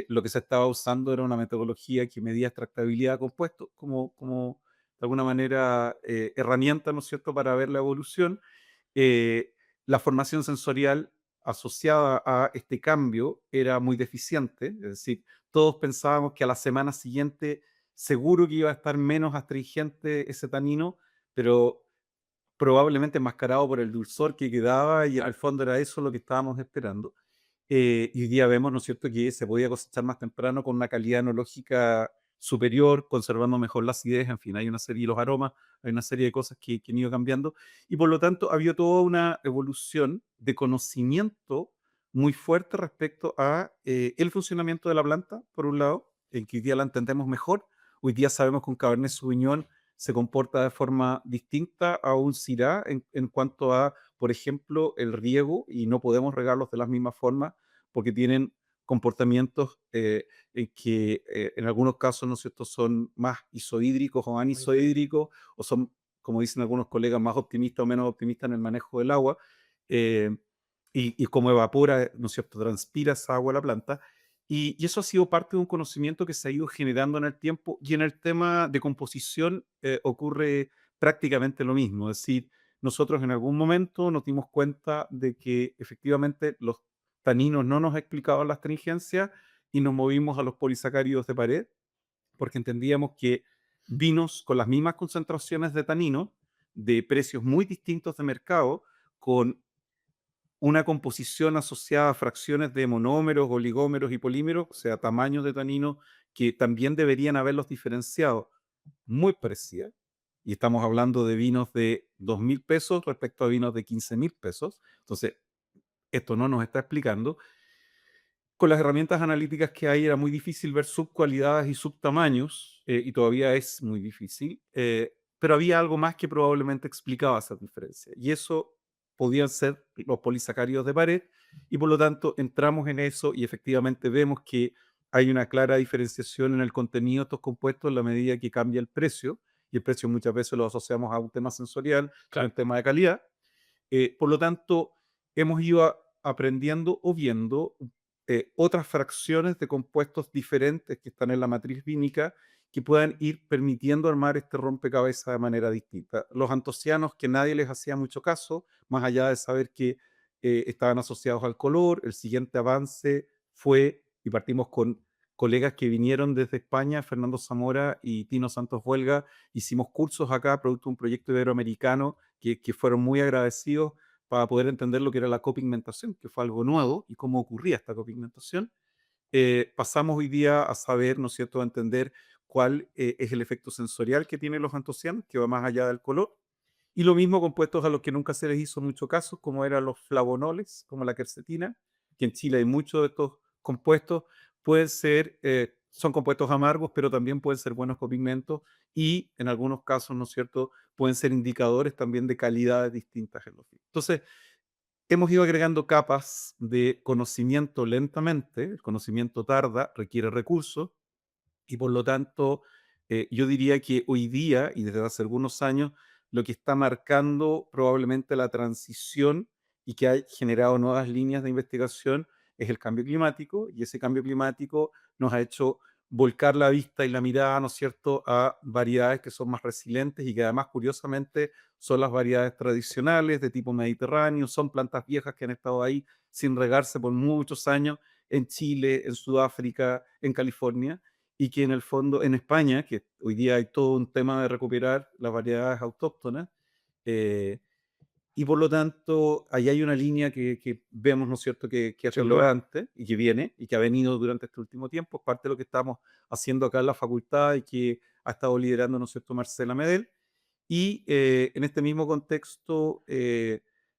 lo que se estaba usando era una metodología que medía extractabilidad de compuestos como de alguna manera herramienta, ¿no es cierto?, para ver la evolución. eh, la formación sensorial asociada a este cambio era muy deficiente, es decir, todos pensábamos que a la semana siguiente seguro que iba a estar menos astringente ese tanino, pero probablemente enmascarado por el dulzor que quedaba, y en el Claro. fondo era eso lo que estábamos esperando. Y hoy día vemos, ¿no es cierto?, que se podía cosechar más temprano con una calidad enológica superior, conservando mejor la acidez, en fin, hay una serie, y los aromas, hay una serie de cosas que han ido cambiando, y por lo tanto ha habido toda una evolución de conocimiento muy fuerte respecto a el funcionamiento de la planta, por un lado, en que hoy día la entendemos mejor. Hoy día sabemos que un Cabernet Sauvignon se comporta de forma distinta a un Syrah en cuanto a, por ejemplo, el riego, y no podemos regarlos de la misma forma porque tienen comportamientos que en algunos casos, ¿no es cierto?, son más isohídricos o anisohídricos, o son, como dicen algunos colegas, más optimistas o menos optimistas en el manejo del agua, eh, y como evapora, ¿no es cierto?, transpira esa agua a la planta. Y eso ha sido parte de un conocimiento que se ha ido generando en el tiempo, y en el tema de composición ocurre prácticamente lo mismo. Es decir, nosotros en algún momento nos dimos cuenta de que efectivamente los taninos no nos explicaban la astringencia, y nos movimos a los polisacáridos de pared, porque entendíamos que vinos con las mismas concentraciones de tanino, de precios muy distintos de mercado, con una composición asociada a fracciones de monómeros, oligómeros y polímeros, o sea, tamaños de tanino que también deberían haberlos diferenciado, muy parecida. Y estamos hablando de vinos de 2.000 pesos respecto a vinos de 15.000 pesos. Entonces, esto no nos está explicando. Con las herramientas analíticas que hay era muy difícil ver subcualidades y subtamaños, y todavía es muy difícil, pero había algo más que probablemente explicaba esa diferencia, y eso podían ser los polisacáridos de pared, y por lo tanto entramos en eso, y efectivamente vemos que hay una clara diferenciación en el contenido de estos compuestos en la medida que cambia el precio, y el precio muchas veces lo asociamos a un tema sensorial y a un Claro. tema de calidad. Por lo tanto, hemos ido aprendiendo o viendo otras fracciones de compuestos diferentes que están en la matriz vínica, que puedan ir permitiendo armar este rompecabezas de manera distinta. Los antocianos, que nadie les hacía mucho caso, más allá de saber que estaban asociados al color, el siguiente avance fue, y partimos con colegas que vinieron desde España, Fernando Zamora y Tino Santos Huelga, hicimos cursos acá, producto de un proyecto iberoamericano, que fueron muy agradecidos para poder entender lo que era la copigmentación, que fue algo nuevo, y cómo ocurría esta copigmentación. Pasamos hoy día a saber, ¿no es cierto?, a entender cuál es el efecto sensorial que tienen los antocianos, que va más allá del color. Y lo mismo compuestos a los que nunca se les hizo mucho caso, como eran los flavonoles, como la quercetina, que en Chile hay muchos de estos compuestos. Pueden ser, son compuestos amargos, pero también pueden ser buenos copigmentos, y en algunos casos, ¿no es cierto?, pueden ser indicadores también de calidades distintas en los vinos. Entonces, hemos ido agregando capas de conocimiento lentamente, el conocimiento tarda, requiere recursos, y por lo tanto, yo diría que hoy día, y desde hace algunos años, lo que está marcando probablemente la transición y que ha generado nuevas líneas de investigación es el cambio climático, y ese cambio climático nos ha hecho volcar la vista y la mirada, ¿no es cierto?, a variedades que son más resilientes, y que además, curiosamente, son las variedades tradicionales de tipo mediterráneo, son plantas viejas que han estado ahí sin regarse por muchos años en Chile, en Sudáfrica, en California, y que en el fondo en España, que hoy día hay todo un tema de recuperar las variedades autóctonas, eh, y por lo tanto ahí hay una línea que vemos, ¿no es cierto?, que es Sin duda. relevante y que viene y que ha venido durante este último tiempo, es parte de lo que estamos haciendo acá en la facultad, y que ha estado liderando, ¿no es cierto?, Marcela Medel. Y en este mismo contexto,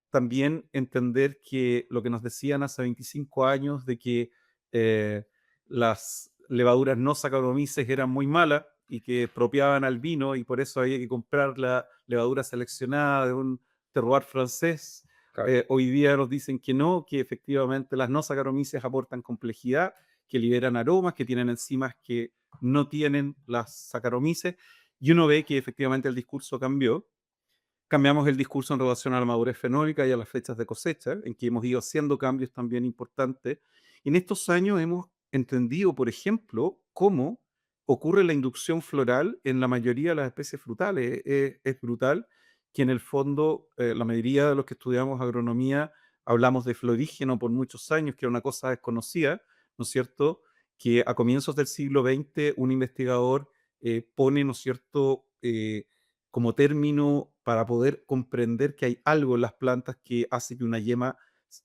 también entender que lo que nos decían hace 25 años de que eh, las levaduras no Saccharomyces eran muy malas y que expropiaban al vino y por eso había que comprar la levadura seleccionada de un terroir francés. Claro. Hoy día nos dicen que no, que efectivamente las no Saccharomyces aportan complejidad, que liberan aromas, que tienen enzimas que no tienen las Saccharomyces, y uno ve que efectivamente el discurso cambió. Cambiamos el discurso en relación a la madurez fenólica y a las fechas de cosecha, en que hemos ido haciendo cambios también importantes. En estos años hemos entendido, por ejemplo, cómo ocurre la inducción floral en la mayoría de las especies frutales. Es brutal que en el fondo la mayoría de los que estudiamos agronomía hablamos de florígeno por muchos años, que era una cosa desconocida, ¿no es cierto? Que a comienzos del siglo XX un investigador pone, ¿no es cierto?, como término para poder comprender que hay algo en las plantas que hace que una yema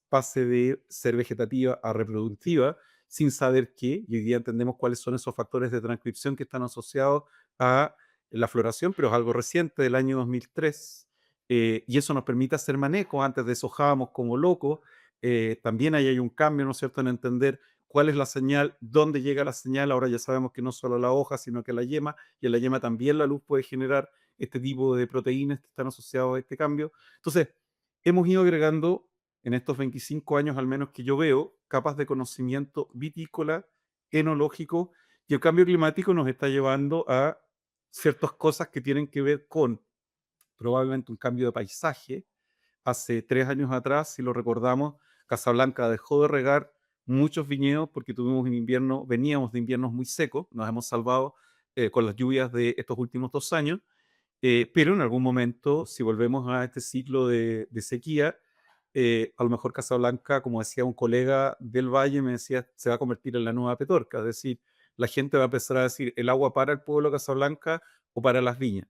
pase de ser vegetativa a reproductiva, sin saber qué, y hoy día entendemos cuáles son esos factores de transcripción que están asociados a la floración, pero es algo reciente del año 2003, y eso nos permite hacer manejo. Antes deshojábamos como locos. También ahí hay un cambio, ¿no es cierto?, en entender cuál es la señal, dónde llega la señal. Ahora ya sabemos que no solo la hoja, sino que la yema, y en la yema también la luz puede generar este tipo de proteínas que están asociadas a este cambio. Entonces, hemos ido agregando en estos 25 años, al menos que yo veo, capas de conocimiento vitícola, enológico, y el cambio climático nos está llevando a ciertas cosas que tienen que ver con probablemente un cambio de paisaje. Hace 3 años atrás, si lo recordamos, Casablanca dejó de regar muchos viñedos porque tuvimos un invierno, veníamos de inviernos muy secos, nos hemos salvado con las lluvias de estos últimos 2 años, pero en algún momento, si volvemos a este ciclo de sequía, a lo mejor Casablanca, como decía un colega del Valle, me decía, se va a convertir en la nueva Petorca, es decir, la gente va a empezar a decir, el agua para el pueblo de Casablanca o para las viñas.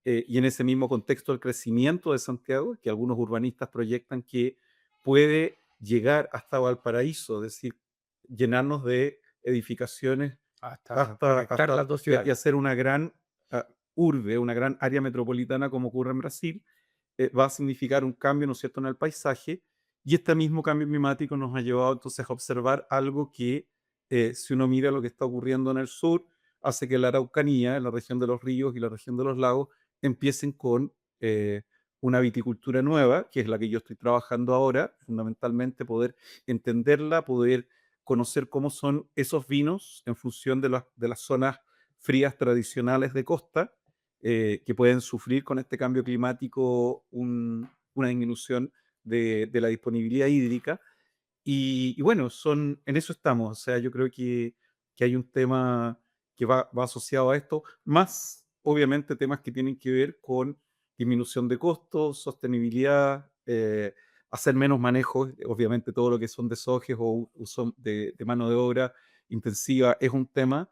Y en ese mismo contexto, el crecimiento de Santiago, que algunos urbanistas proyectan que puede llegar hasta Valparaíso, es decir, llenarnos de edificaciones Hasta conectar hasta las dos y ciudades. hacer una gran urbe, una gran área metropolitana como ocurre en Brasil. Va a significar un cambio, ¿no es cierto?, en el paisaje, y este mismo cambio climático nos ha llevado entonces a observar algo que, si uno mira lo que está ocurriendo en el sur, hace que la Araucanía, en la región de los ríos y la región de los lagos, empiecen con una viticultura nueva, que es la que yo estoy trabajando ahora, fundamentalmente poder entenderla, poder conocer cómo son esos vinos en función de las zonas frías tradicionales de costa, que pueden sufrir con este cambio climático una disminución de la disponibilidad hídrica. Y bueno, en eso estamos. O sea, yo creo que hay un tema que va asociado a esto, más obviamente temas que tienen que ver con disminución de costos, sostenibilidad, hacer menos manejos. Obviamente todo lo que son desojes o uso de mano de obra intensiva es un tema.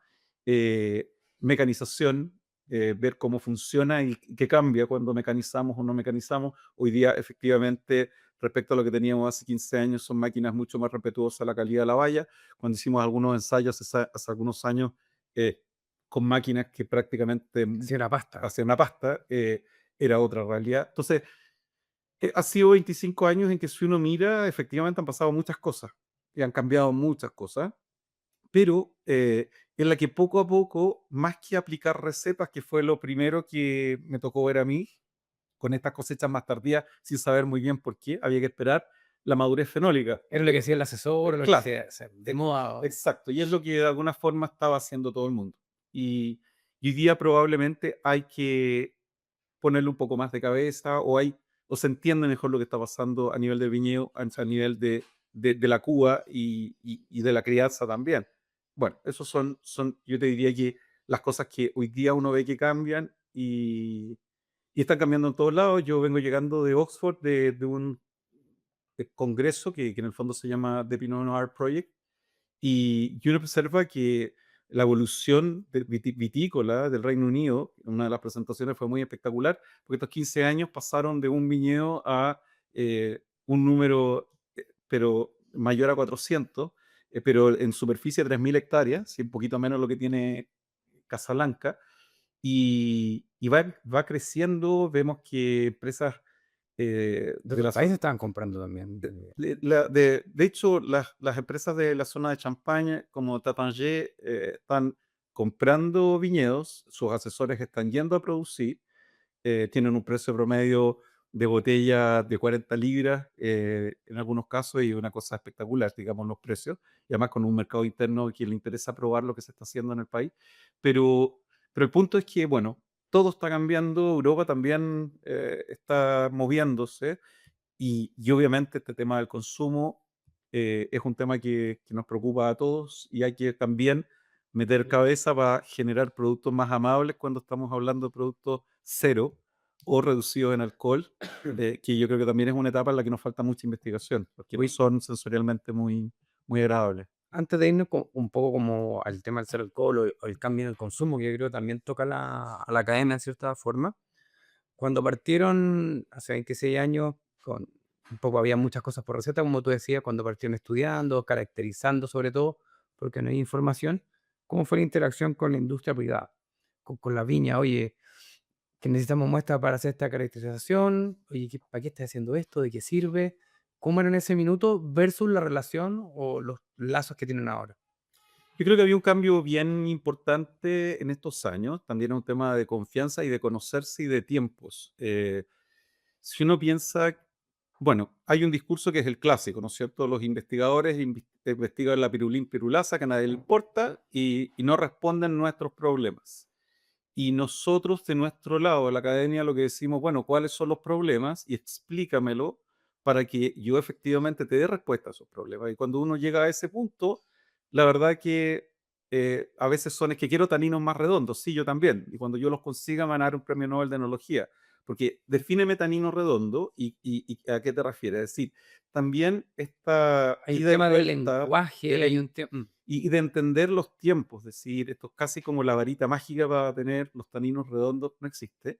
Mecanización, ver cómo funciona y qué cambia cuando mecanizamos o no mecanizamos. Hoy día efectivamente, respecto a lo que teníamos hace 15 años, son máquinas mucho más respetuosas a la calidad de la valla. Cuando hicimos algunos ensayos hace algunos años eh, con máquinas que prácticamente Sí, una pasta. hacían una pasta, era otra realidad. Entonces, ha sido 25 años en que si uno mira, efectivamente han pasado muchas cosas y han cambiado muchas cosas, pero en la que poco a poco, más que aplicar recetas, que fue lo primero que me tocó ver a mí, con estas cosechas más tardías, sin saber muy bien por qué, había que esperar la madurez fenólica. Era lo que decía el asesor, lo que Claro, de e- moda. exacto, y es lo que de alguna forma estaba haciendo todo el mundo. Y hoy día probablemente hay que ponerle un poco más de cabeza, o se entiende mejor lo que está pasando a nivel de viñedo, a nivel de la cuba y de la crianza también. Bueno, esos yo te diría que las cosas que hoy día uno ve que cambian y están cambiando en todos lados. Yo vengo llegando de Oxford, de un congreso que en el fondo se llama The Pinot Noir Project, y uno observa que la evolución vitícola del Reino Unido, una de las presentaciones fue muy espectacular, porque estos 15 años pasaron de un viñedo a un número, pero mayor a 400, pero en superficie 3.000 hectáreas, y un poquito menos lo que tiene Casablanca, y va creciendo. Vemos que empresas De de otros la países zona. estaban comprando también. De hecho, las empresas de la zona de Champaña, como Tattanger, están comprando viñedos, sus asesores están yendo a producir, tienen un precio promedio de botella de 40 libras en algunos casos y una cosa espectacular, digamos, los precios, y además con un mercado interno que le interesa probar lo que se está haciendo en el país. Pero, pero el punto es que, bueno, todo está cambiando, Europa también está moviéndose y obviamente este tema del consumo es un tema que nos preocupa a todos y hay que también meter cabeza para generar productos más amables cuando estamos hablando de productos cero o reducidos en alcohol, que yo creo que también es una etapa en la que nos falta mucha investigación, porque no Oye, son sensorialmente muy agradables. antes de irnos un poco como al tema del ser alcohol o el cambio en el consumo, que yo creo que también toca a la academia en cierta forma. Cuando partieron hace 26 años, con un poco había muchas cosas por receta, como tú decías, cuando partieron estudiando, caracterizando sobre todo, porque no hay información. ¿Cómo fue la interacción con la industria privada? Con la viña, oye, que necesitamos muestras para hacer esta caracterización, oye, ¿para qué estás haciendo esto? ¿De qué sirve? ¿Cómo era en ese minuto versus la relación o los lazos que tienen ahora? Yo creo que había un cambio bien importante en estos años, también es un tema de confianza y de conocerse y de tiempos. Si uno piensa, bueno, hay un discurso que es el clásico, ¿no es cierto? Los investigadores investigan la pirulín pirulasa que a nadie le importa y no responden nuestros problemas. Y nosotros de nuestro lado, de la academia, lo que decimos, bueno, ¿cuáles son los problemas? Y explícamelo para que yo efectivamente te dé respuesta a esos problemas. Y cuando uno llega a ese punto, la verdad que a veces son, es que quiero taninos más redondos, sí, yo también. Y cuando yo los consiga, me van a dar un premio Nobel de Enología. Porque defíneme tanino redondo y a qué te refieres. Es decir, también esta Hay un ida y tema del vuelta lenguaje, hay un tema... y de entender los tiempos, es decir, esto es casi como la varita mágica para tener los taninos redondos, no existe.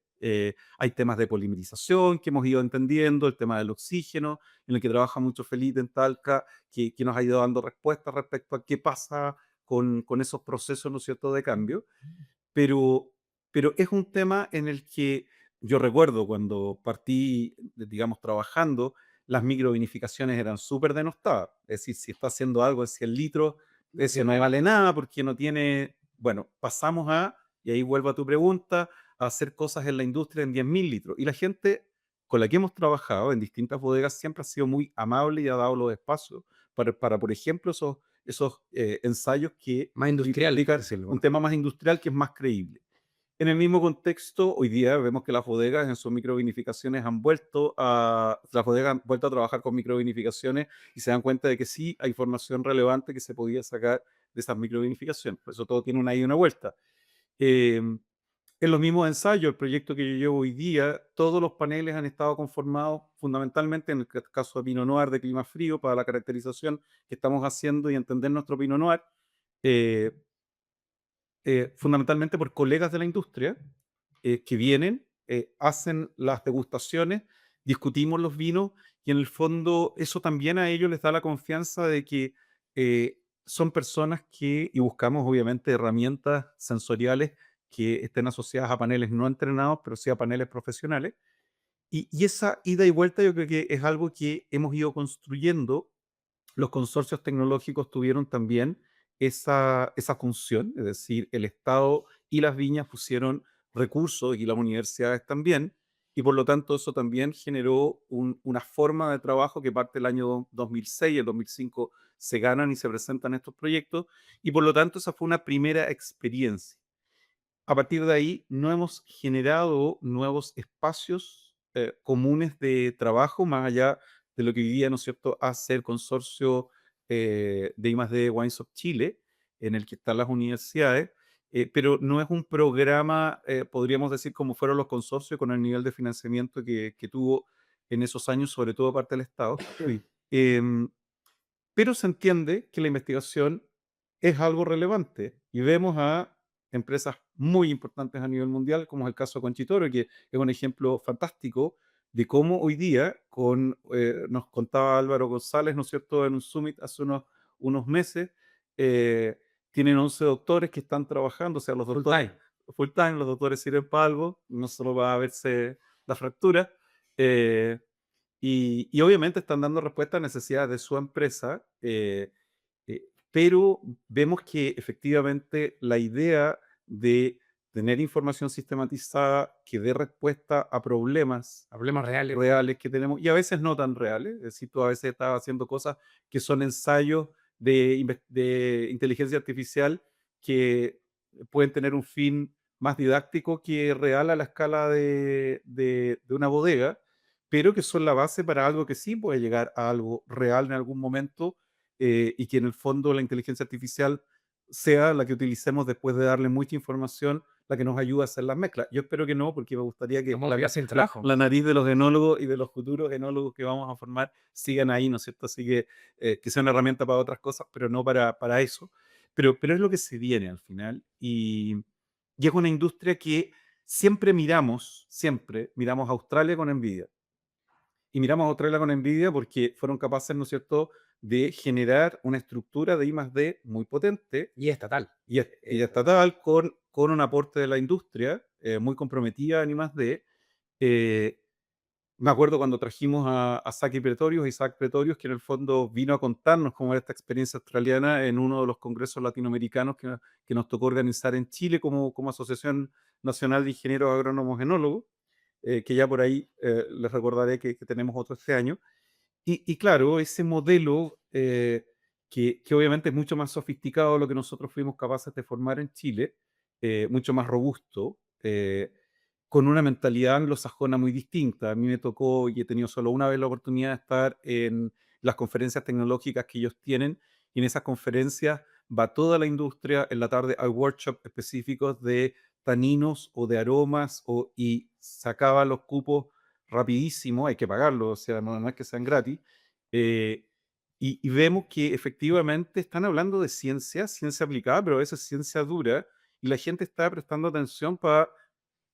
Hay temas de polimerización que hemos ido entendiendo, el tema del oxígeno, en el que trabaja mucho Felipe en Talca, que nos ha ido dando respuestas respecto a qué pasa con esos procesos, ¿no es cierto?, de cambio. Pero, pero es un tema en el que yo recuerdo cuando partí, digamos, trabajando, las microvinificaciones eran súper denostadas. Es decir, si está haciendo algo en 100 litros, eso no vale nada porque no tiene... Bueno, pasamos a, y ahí vuelvo a tu pregunta, a hacer cosas en la industria en 10.000 litros. Y la gente con la que hemos trabajado en distintas bodegas siempre ha sido muy amable y ha dado los espacios para por ejemplo, esos ensayos que más industrial, por implican un decirlo. tema más industrial que es más creíble. En el mismo contexto, hoy día vemos que las bodegas en sus microvinificaciones las bodegas han vuelto a trabajar con microvinificaciones y se dan cuenta de que sí hay información relevante que se podía sacar de esas microvinificaciones. Por eso todo tiene una ida y una vuelta. Eh, en los mismos ensayos, el proyecto que yo llevo hoy día, todos los paneles han estado conformados fundamentalmente, en el caso de Pinot Noir de clima frío, para la caracterización que estamos haciendo y entender nuestro Pinot Noir, eh, fundamentalmente por colegas de la industria que vienen, hacen las degustaciones, discutimos los vinos y en el fondo eso también a ellos les da la confianza de que son personas que, y buscamos obviamente herramientas sensoriales que estén asociadas a paneles no entrenados, pero sí a paneles profesionales. Y esa ida y vuelta yo creo que es algo que hemos ido construyendo. Los consorcios tecnológicos tuvieron también esa función, es decir, el Estado y las viñas pusieron recursos y las universidades también, y por lo tanto eso también generó una forma de trabajo que parte del año 2006, el 2005 se ganan y se presentan estos proyectos, y por lo tanto esa fue una primera experiencia. A partir de ahí, no hemos generado nuevos espacios comunes de trabajo, más allá de lo que hoy día, ¿no es cierto?, hace el consorcio de I+D Wines of Chile, en el que están las universidades, pero no es un programa, podríamos decir, como fueron los consorcios con el nivel de financiamiento que tuvo en esos años, sobre todo parte del Estado. Em, pero se entiende que la investigación es algo relevante y vemos a empresas muy importantes a nivel mundial, como es el caso de Conchitoro, que es un ejemplo fantástico de cómo hoy día, nos contaba Álvaro González, ¿no es cierto?, en un summit hace unos meses, eh, tienen 11 doctores que están trabajando, o sea, los Full doctores time. full time, los doctores sirven para algo, no solo va a verse la fractura, y obviamente están dando respuesta a necesidades de su empresa, pero vemos que efectivamente la idea de tener información sistematizada que dé respuesta a problemas Problemas reales. reales que tenemos y a veces no tan reales. Es decir, tú a veces estás haciendo cosas que son ensayos de inteligencia artificial que pueden tener un fin más didáctico que real a la escala de una bodega, pero que son la base para algo que sí puede llegar a algo real en algún momento, y que en el fondo la inteligencia artificial sea la que utilicemos después de darle mucha información, la que nos ayuda a hacer las mezclas. Yo espero que no, porque me gustaría que Vamos a quedar sin la, trabajo. la nariz de los enólogos y de los futuros enólogos que vamos a formar sigan ahí, ¿no es cierto? Así que sea una herramienta para otras cosas, pero no para eso. Pero es lo que se viene al final. Y es una industria que siempre miramos a Australia con envidia. Y miramos a Australia con envidia porque fueron capaces, ¿no es cierto?, de generar una estructura de I+D muy potente Y estatal. y estatal con un aporte de la industria muy comprometida en I+D. Eh, Me acuerdo cuando trajimos a Saki Pretorius, Isaac Pretorius, que en el fondo vino a contarnos cómo era esta experiencia australiana en uno de los congresos latinoamericanos que nos tocó organizar en Chile como Asociación Nacional de Ingenieros Agrónomos Enólogos, que ya por ahí les recordaré que tenemos otro este año. Y claro, ese modelo que obviamente es mucho más sofisticado de lo que nosotros fuimos capaces de formar en Chile, mucho más robusto, con una mentalidad anglosajona muy distinta. A mí me tocó y he tenido solo una vez la oportunidad de estar en las conferencias tecnológicas que ellos tienen, y en esas conferencias va toda la industria. En la tarde hay workshops específicos de taninos o de aromas, y sacaba los cupos rapidísimo, hay que pagarlo, o sea, no es que sean gratis. eh, y vemos que efectivamente están hablando de ciencia aplicada, pero a veces ciencia dura, y la gente está prestando atención para,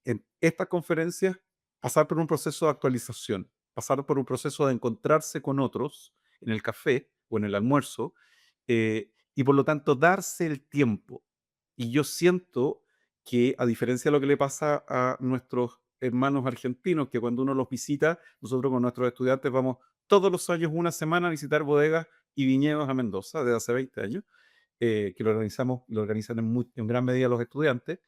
en estas conferencias, pasar por un proceso de actualización, pasar por un proceso de encontrarse con otros en el café o en el almuerzo, y por lo tanto darse el tiempo. Y yo siento que, a diferencia de lo que le pasa a nuestros hermanos argentinos, que cuando uno los visita, nosotros con nuestros estudiantes vamos todos los años una semana a visitar bodegas y viñedos a Mendoza, desde hace 20 años, que lo organizan en gran medida los estudiantes,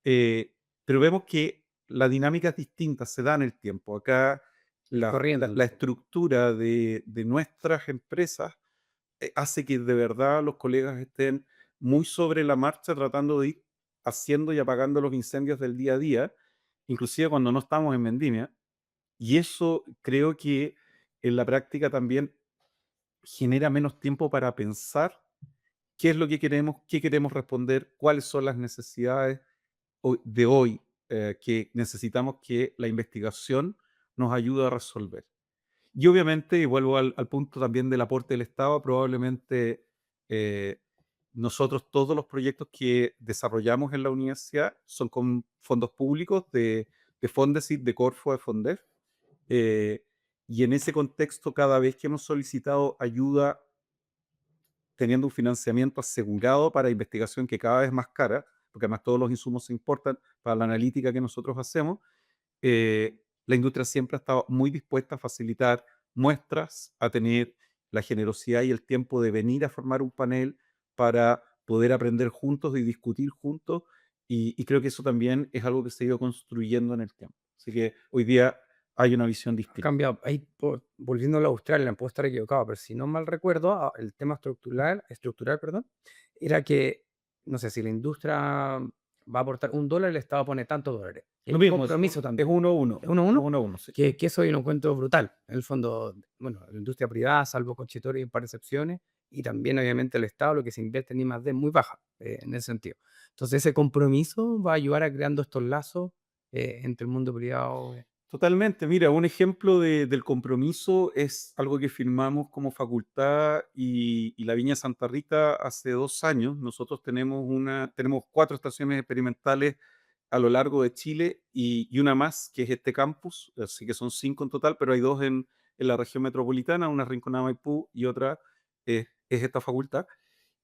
eh, pero vemos que la dinámica es distinta, se da en el tiempo. Acá Corriendo el la tiempo. estructura de nuestras empresas hace que de verdad los colegas estén muy sobre la marcha tratando de ir haciendo y apagando los incendios del día a día, inclusive cuando no estamos en vendimia. Y eso creo que en la práctica también genera menos tiempo para pensar qué es lo que queremos, qué queremos responder, cuáles son las necesidades de hoy, que necesitamos que la investigación nos ayude a resolver. Y obviamente, y vuelvo al punto también del aporte del Estado, probablemente eh, nosotros todos los proyectos que desarrollamos en la universidad son con fondos públicos de Fondesit, de Corfo, de Fondef. eh, y en ese contexto, cada vez que hemos solicitado ayuda teniendo un financiamiento asegurado para investigación que cada vez es más cara, porque además todos los insumos se importan para la analítica que nosotros hacemos, la industria siempre ha estado muy dispuesta a facilitar muestras, a tener la generosidad y el tiempo de venir a formar un panel para poder aprender juntos y discutir juntos. Y creo que eso también es algo que se ha ido construyendo en el tiempo. Así que hoy día hay una visión Ha distinta. cambiado. Ahí, volviendo a la Australia, puedo estar equivocado, pero si no mal recuerdo, el tema estructural, perdón, era que, no sé, si la industria va a aportar $1, el Estado pone tantos dólares. Lo Hay un mismo, compromiso es también. uno a uno, ¿Es uno a es uno? uno a uno, sí. Que eso yo lo encuentro brutal. En el fondo, bueno, la industria privada, salvo Conchetori y un par de excepciones, y también obviamente el Estado, lo que se invierte en I+D es muy baja, en ese sentido. Entonces ese compromiso va a ayudar a creando estos lazos entre el mundo privado. Totalmente. Mira, un ejemplo del compromiso es algo que firmamos como facultad y la Viña Santa Rita hace 2 años. Nosotros tenemos 4 estaciones experimentales a lo largo de Chile y una más, que es este campus, así que son 5 en total, pero hay dos en la región metropolitana, una en Rinconada Maipú y otra es esta facultad.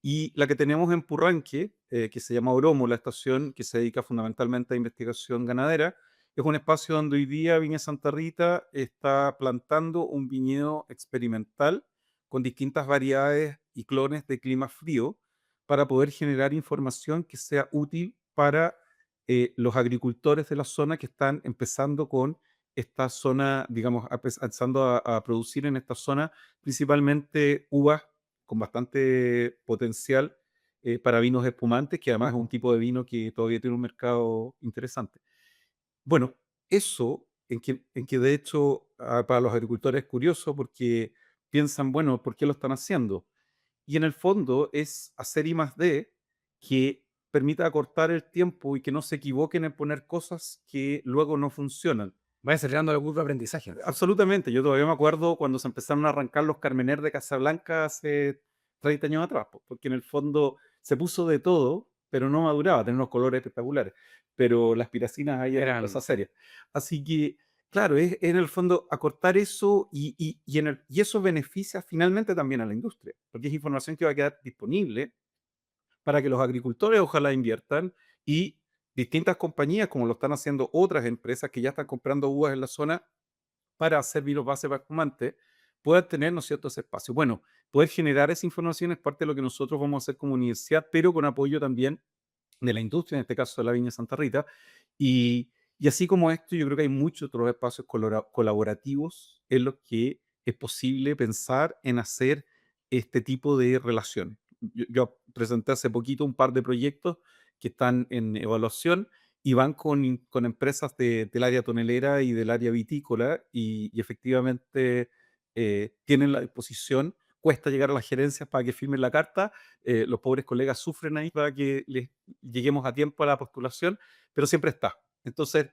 Y la que tenemos en Purranque, que se llama Oromo, la estación que se dedica fundamentalmente a investigación ganadera, Es un espacio donde hoy día Viña Santa Rita está plantando un viñedo experimental con distintas variedades y clones de clima frío para poder generar información que sea útil para los agricultores de la zona que están empezando con esta zona, digamos, empezando a producir en esta zona principalmente uvas con bastante potencial para vinos espumantes, que además es un tipo de vino que todavía tiene un mercado interesante. Bueno, eso en que de hecho para los agricultores es curioso porque piensan, bueno, ¿por qué lo están haciendo? Y en el fondo es hacer I+D que permita acortar el tiempo y que no se equivoquen en poner cosas que luego no funcionan. Va desarrollando la curva de aprendizaje. Absolutamente, yo todavía me acuerdo cuando se empezaron a arrancar los Carmener de Casablanca hace 30 años atrás, porque en el fondo se puso de todo, pero no maduraba, tenía unos colores espectaculares, pero las piracinas ahí eran Eran, cosas serias. Así que, claro, es en el fondo acortar eso y eso beneficia finalmente también a la industria, porque es información que va a quedar disponible para que los agricultores ojalá inviertan y distintas compañías, como lo están haciendo otras empresas que ya están comprando uvas en la zona, para hacer vinos base para espumante, puedan tener, ¿no es cierto?, ese espacio. Bueno, poder generar esa información es parte de lo que nosotros vamos a hacer como universidad, pero con apoyo también de la industria, en este caso de la Viña Santa Rita. Y, y así como esto, yo creo que hay muchos otros espacios colaborativos en los que es posible pensar en hacer este tipo de relaciones. Yo presenté hace poquito un par de proyectos que están en evaluación y van con empresas del área tonelera y del área vitícola y efectivamente tienen la disposición. Cuesta llegar a las gerencias para que firmen la carta. Los pobres colegas sufren ahí para que les lleguemos a tiempo a la postulación, pero siempre está. Entonces,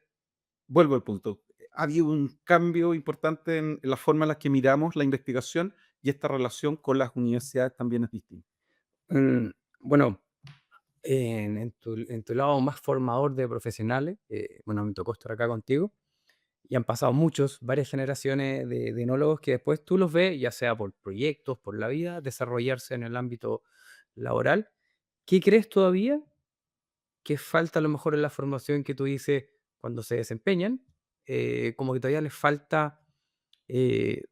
vuelvo al punto. Ha habido un cambio importante en la forma en la que miramos la investigación y esta relación con las universidades también es distinta. mm, bueno, en tu lado más formador de profesionales, bueno, me tocó estar acá contigo y han pasado varias generaciones de enólogos que después tú los ves, ya sea por proyectos, por la vida, desarrollarse en el ámbito laboral. ¿Qué crees todavía que falta a lo mejor en la formación que tú dices cuando se desempeñan? Como que todavía les falta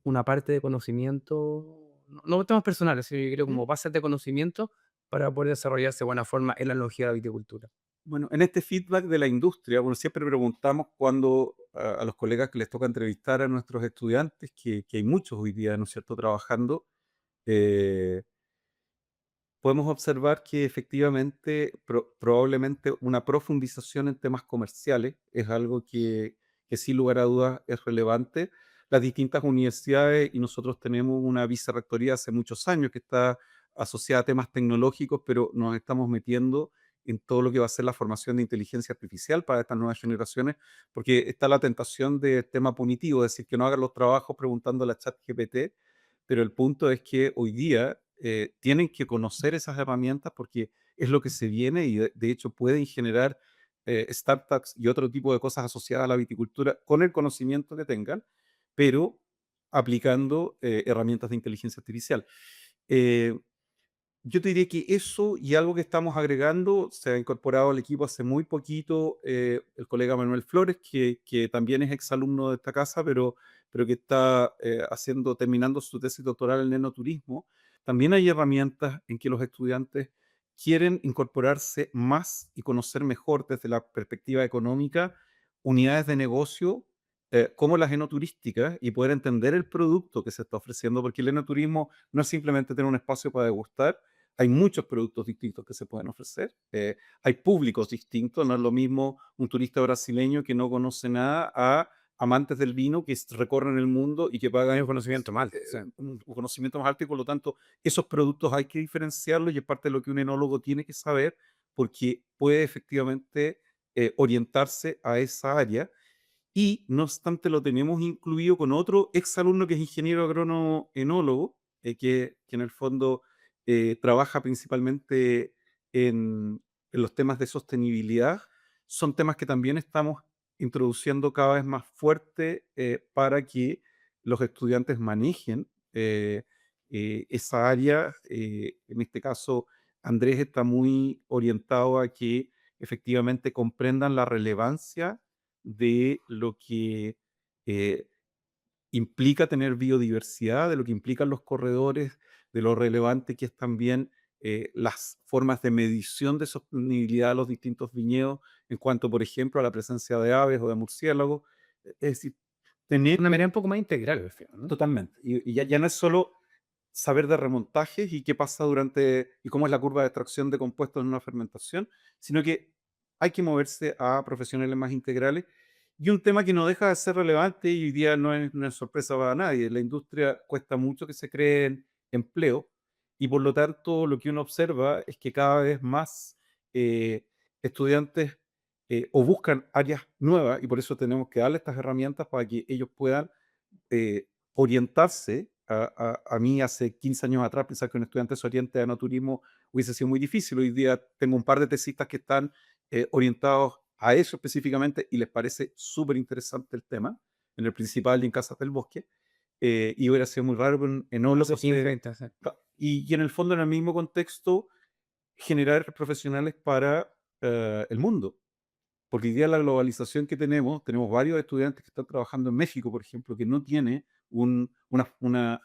una parte de conocimiento, no temas personales, sino yo creo ¿Mm? como bases de conocimiento para poder desarrollarse de buena forma en la analogía de la viticultura. Bueno, en este feedback de la industria, bueno, siempre preguntamos cuando a los colegas que les toca entrevistar a nuestros estudiantes, que hay muchos hoy día, ¿no es cierto?, trabajando, eh, podemos observar que efectivamente probablemente una profundización en temas comerciales es algo que sin lugar a dudas es relevante. Las distintas universidades, y nosotros tenemos una vicerrectoría hace muchos años que está asociada a temas tecnológicos, pero nos estamos metiendo en todo lo que va a ser la formación de inteligencia artificial para estas nuevas generaciones, porque está la tentación del tema punitivo, es decir, que no hagan los trabajos preguntándole a ChatGPT, pero el punto es que hoy día tienen que conocer esas herramientas porque es lo que se viene y de hecho pueden generar startups y otro tipo de cosas asociadas a la viticultura con el conocimiento que tengan, pero aplicando herramientas de inteligencia artificial. Eh, yo te diría que eso y algo que estamos agregando, se ha incorporado al equipo hace muy poquito el colega Manuel Flores, que también es exalumno de esta casa, pero que está terminando su tesis doctoral en enoturismo. También hay herramientas en que los estudiantes quieren incorporarse más y conocer mejor desde la perspectiva económica unidades de negocio como las enoturísticas y poder entender el producto que se está ofreciendo, porque el enoturismo no es simplemente tener un espacio para degustar, hay muchos productos distintos que se pueden ofrecer. Hay públicos distintos. No es lo mismo un turista brasileño que no conoce nada a amantes del vino que recorren el mundo y que Hay pagan un conocimiento mal. Sí. un conocimiento más alto y por lo tanto esos productos hay que diferenciarlos y es parte de lo que un enólogo tiene que saber porque puede efectivamente orientarse a esa área y no obstante lo tenemos incluido con otro exalumno que es ingeniero agrónomo enólogo, que en el fondo trabaja principalmente en los temas de sostenibilidad. Son temas que también estamos introduciendo cada vez más fuerte para que los estudiantes manejen esa área. En este caso, Andrés está muy orientado a que efectivamente comprendan la relevancia de lo que eh, implica tener biodiversidad, de lo que implican los corredores, de lo relevante que es también las formas de medición de sostenibilidad de los distintos viñedos en cuanto, por ejemplo, a la presencia de aves o de murciélagos. Es decir, tener Una mirada un poco más integral al final, ¿no? totalmente. Y ya no es solo saber de remontajes y qué pasa durante y cómo es la curva de extracción de compuestos en una fermentación, sino que hay que moverse a profesionales más integrales. Y un tema que no deja de ser relevante y hoy día no es una sorpresa para nadie. La industria cuesta mucho que se creen empleo y por lo tanto lo que uno observa es que cada vez más estudiantes o buscan áreas nuevas y por eso tenemos que darle estas herramientas para que ellos puedan orientarse. A mí hace 15 años atrás pensar que un estudiante se oriente a enoturismo hubiese sido muy difícil. Hoy día tengo un par de tesistas que están orientados a eso específicamente y les parece súper interesante el tema, en el Principal y en Casas del Bosque. Y hubiera sido muy raro que un Hace enólogo 15, 20 años. y en el fondo, en el mismo contexto, generar profesionales para el mundo. Porque hoy día la globalización que tenemos varios estudiantes que están trabajando en México, por ejemplo, que no tiene una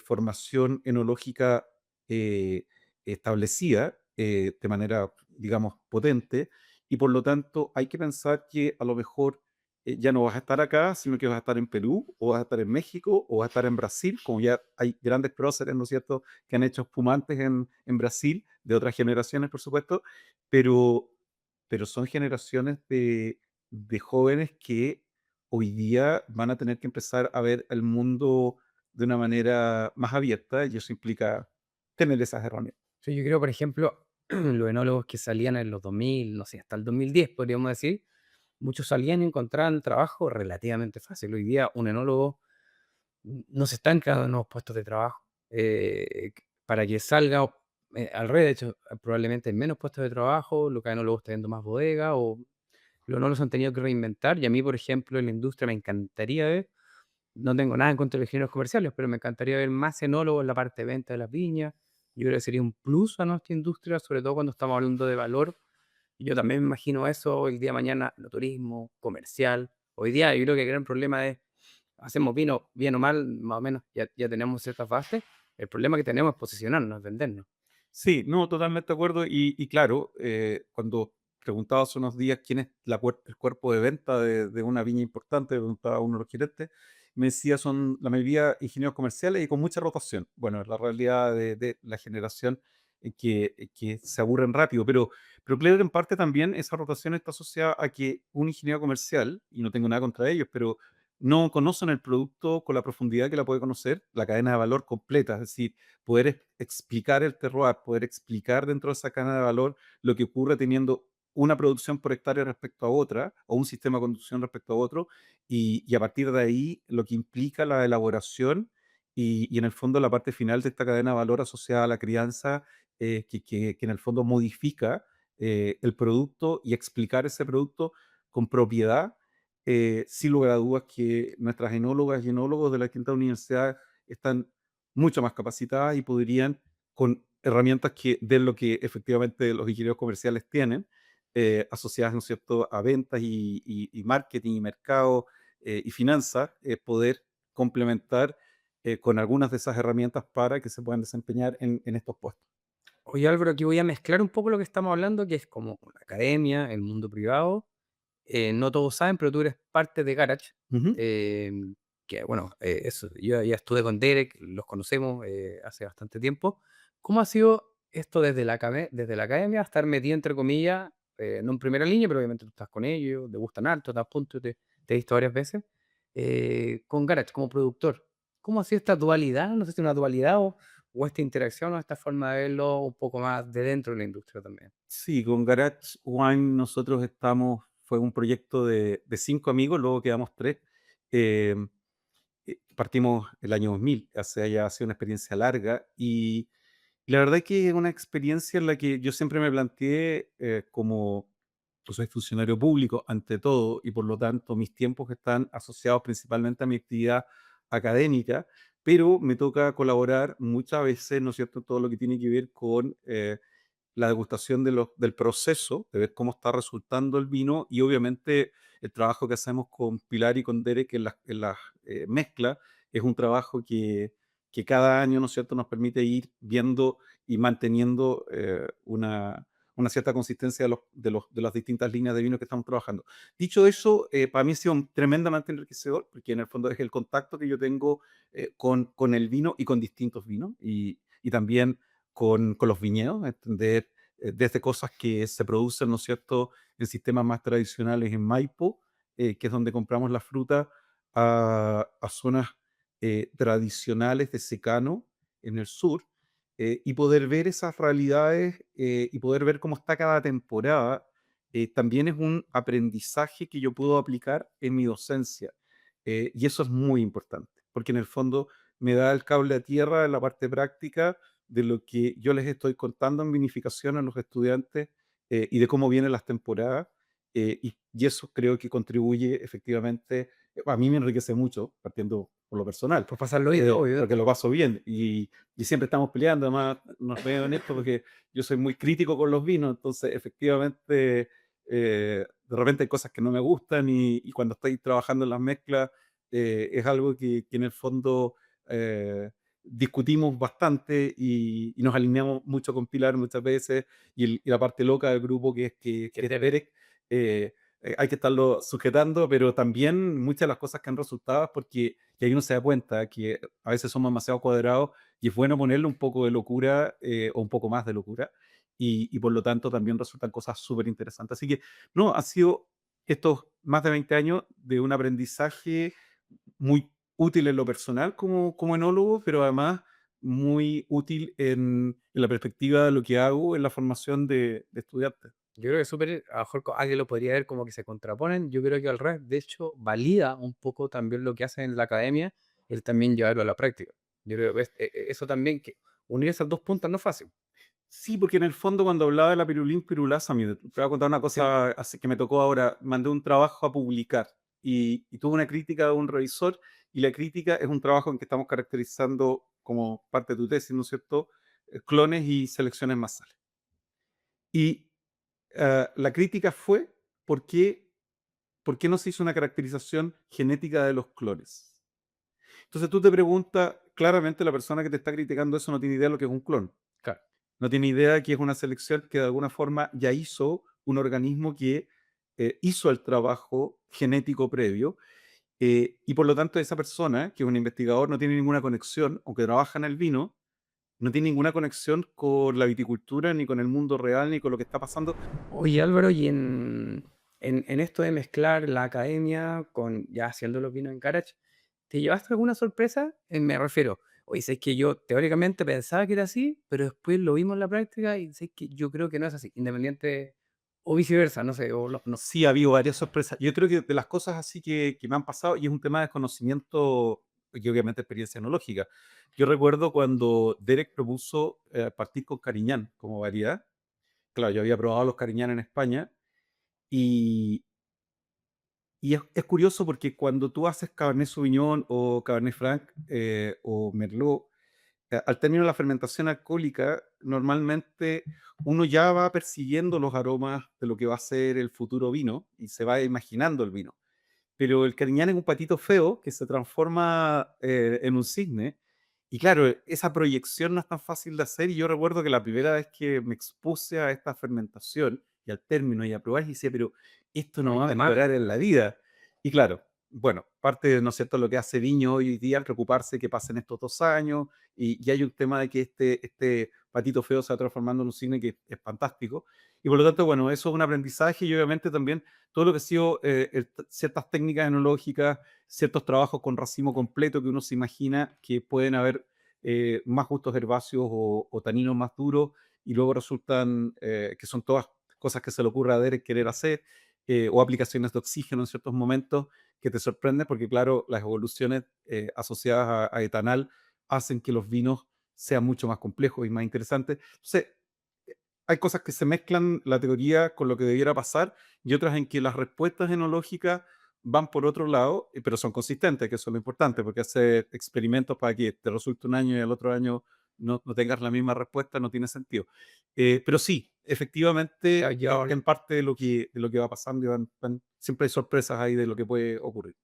formación enológica eh, establecida de manera, digamos, potente, y por lo tanto hay que pensar que a lo mejor ya no vas a estar acá, sino que vas a estar en Perú, o vas a estar en México, o vas a estar en Brasil, como ya hay grandes próceres, ¿no es cierto?, que han hecho espumantes en Brasil, de otras generaciones, por supuesto, pero son generaciones de jóvenes que hoy día van a tener que empezar a ver el mundo de una manera más abierta y eso implica tener esas herramientas. Sí, yo creo, por ejemplo, los enólogos que salían en los 2000, no sé, hasta el 2010, podríamos decir, muchos salían y encontraban trabajo relativamente fácil. Hoy día un enólogo no se están creando nuevos puestos de trabajo. Para que salga, al revés, de hecho, probablemente hay menos puestos de trabajo, los enólogos están teniendo más bodega o los enólogos han tenido que reinventar. Y a mí, por ejemplo, en la industria me encantaría ver, no tengo nada en contra de los ingenieros comerciales, pero me encantaría ver más enólogos en la parte de venta de las viñas. Yo creo que sería un plus a nuestra industria, sobre todo cuando estamos hablando de valor. Y yo también me imagino eso el día de mañana, no turismo, comercial. Hoy día yo creo que el gran problema es, hacemos vino, bien o mal, más o menos, ya tenemos ciertas bases. El problema que tenemos es posicionarnos, vendernos. Sí, no, totalmente de acuerdo. Y claro, cuando preguntaba hace unos días quién es el cuerpo de venta de una viña importante, preguntaba a uno de los gerentes, me decía son la mayoría ingenieros comerciales y con mucha rotación. Bueno, es la realidad de la generación que se aburren rápido, pero creo que en parte también esa rotación está asociada a que un ingeniero comercial, y no tengo nada contra ellos, pero no conocen el producto con la profundidad que la puede conocer la cadena de valor completa, es decir, poder explicar el terroir, poder explicar dentro de esa cadena de valor lo que ocurre teniendo una producción por hectárea respecto a otra, o un sistema de conducción respecto a otro, y a partir de ahí lo que implica la elaboración y en el fondo la parte final de esta cadena de valor asociada a la crianza, que en el fondo modifica el producto y explicar ese producto con propiedad. Sin lugar a dudas que nuestras enólogas y enólogos de las distintas universidades están mucho más capacitadas y podrían, con herramientas que den lo que efectivamente los ingenieros comerciales tienen, asociadas, ¿no es cierto?, a ventas y marketing y mercado y finanzas, poder complementar con algunas de esas herramientas para que se puedan desempeñar en estos puestos. Oye, Álvaro, aquí voy a mezclar un poco lo que estamos hablando, que es como la academia, el mundo privado. No todos saben, pero tú eres parte de Garage. Ujú. Que bueno, eso, yo ya estuve con Derek, los conocemos hace bastante tiempo. ¿Cómo ha sido esto desde la academia, estar metido, entre comillas, no en primera línea, pero obviamente tú estás con ellos, te gustan harto, estás a punto, te he visto varias veces, con Garage como productor? ¿Cómo ha sido esta dualidad? No sé si una dualidad o esta interacción o esta forma de verlo un poco más de dentro de la industria también. Sí, con Garage Wine nosotros estamos, fue un proyecto de 5 amigos, luego quedamos tres. Eh, Partimos el año 2000, hace ya ha sido una experiencia larga y la verdad es que es una experiencia en la que yo siempre me planteé como pues soy funcionario público ante todo y por lo tanto mis tiempos están asociados principalmente a mi actividad académica, pero me toca colaborar muchas veces, ¿no es cierto?, en todo lo que tiene que ver con la degustación del proceso, de ver cómo está resultando el vino y obviamente el trabajo que hacemos con Pilar y con Derek en las mezclas es un trabajo que cada año, ¿no es cierto?, nos permite ir viendo y manteniendo una cierta consistencia de las distintas líneas de vino que estamos trabajando. Dicho eso, para mí ha sido tremendamente enriquecedor, porque en el fondo es el contacto que yo tengo con el vino y con distintos vinos, y también con los viñedos, entender desde cosas que se producen, ¿no es cierto?, en sistemas más tradicionales en Maipo, que es donde compramos la fruta, a zonas tradicionales de secano en el sur, y poder ver esas realidades y poder ver cómo está cada temporada, también es un aprendizaje que yo puedo aplicar en mi docencia. Y eso es muy importante, porque en el fondo me da el cable a tierra en la parte práctica de lo que yo les estoy contando en vinificación a los estudiantes y de cómo vienen las temporadas. Y eso creo que contribuye efectivamente, a mí me enriquece mucho, partiendo por lo personal, Por pasarlo bien, obvio. porque lo paso bien y siempre estamos peleando, además nos veo en esto porque yo soy muy crítico con los vinos, entonces efectivamente de repente hay cosas que no me gustan y cuando estoy trabajando en las mezclas es algo que en el fondo discutimos bastante y nos alineamos mucho con Pilar muchas veces y la parte loca del grupo que es Derek, eh, hay que estarlo sujetando, pero también muchas de las cosas que han resultado es porque que ahí uno se da cuenta que a veces somos demasiado cuadrados y es bueno ponerle un poco de locura o un poco más de locura y por lo tanto también resultan cosas súper interesantes. Así que no, ha sido estos más de 20 años de un aprendizaje muy útil en lo personal como enólogo, pero además muy útil en la perspectiva de lo que hago en la formación de estudiantes. Yo creo que es súper, a lo mejor alguien lo podría ver como que se contraponen. Yo creo que al revés, de hecho, valida un poco también lo que hacen en la academia, el también llevarlo a la práctica. Yo creo que eso también, que unir esas dos puntas no es fácil. Sí, porque en el fondo cuando hablaba de la pirulín pirulasa, mira, te voy a contar una Sí. cosa así que me tocó ahora. Mandé un trabajo a publicar y tuve una crítica de un revisor y la crítica es un trabajo en que estamos caracterizando como parte de tu tesis, ¿no es cierto? Clones y selecciones masales. Y la crítica fue ¿por qué no se hizo una caracterización genética de los clones? Entonces tú te preguntas, claramente la persona que te está criticando eso no tiene idea de lo que es un clon. Claro. No tiene idea que es una selección que de alguna forma ya hizo un organismo que hizo el trabajo genético previo y por lo tanto esa persona, que es un investigador, no tiene ninguna conexión, aunque trabaja en el vino, no tiene ninguna conexión con la viticultura, ni con el mundo real, ni con lo que está pasando. Oye, Álvaro, y en esto de mezclar la academia con ya haciendo los vinos en Carach, ¿te llevaste alguna sorpresa? Me refiero, oye, sé que yo teóricamente pensaba que era así, pero después lo vimos en la práctica y sé que yo creo que no es así, independiente o viceversa, no sé, o no. Sí, ha habido varias sorpresas. Yo creo que de las cosas así que me han pasado, y es un tema de conocimiento y obviamente experiencia enológica. Yo recuerdo cuando Derek propuso partir con Cariñán como variedad. Claro, yo había probado los Cariñán en España y, y es curioso porque cuando tú haces Cabernet Sauvignon o Cabernet Franc o Merlot, al término de la fermentación alcohólica, normalmente uno ya va persiguiendo los aromas de lo que va a ser el futuro vino y se va imaginando el vino. Pero el Cariñán es un patito feo que se transforma en un cisne. Y claro, esa proyección no es tan fácil de hacer. Y yo recuerdo que la primera vez que me expuse a esta fermentación y al término y a probar, y decía, pero esto no Hay va a tema. mejorar en la vida. Y claro, bueno, parte de, ¿no es cierto?, lo que hace Viño hoy día al preocuparse que pasen estos 2 años. Y hay un tema de que este patito feo se va transformando en un cisne que es fantástico. Y por lo tanto, bueno, eso es un aprendizaje y obviamente también todo lo que ha sido ciertas técnicas enológicas, ciertos trabajos con racimo completo que uno se imagina que pueden haber más gustos herbáceos o taninos más duros y luego resultan que son todas cosas que se le ocurre a Derek querer hacer o aplicaciones de oxígeno en ciertos momentos que te sorprenden porque claro, las evoluciones asociadas a etanal hacen que los vinos sean mucho más complejos y más interesantes. Entonces, hay cosas que se mezclan la teoría con lo que debiera pasar y otras en que las respuestas enológicas van por otro lado, pero son consistentes, que eso es lo importante, porque hacer experimentos para que te resulte un año y el otro año no tengas la misma respuesta, no tiene sentido. Pero sí, efectivamente, en parte de lo que va pasando, y siempre hay sorpresas ahí de lo que puede ocurrir.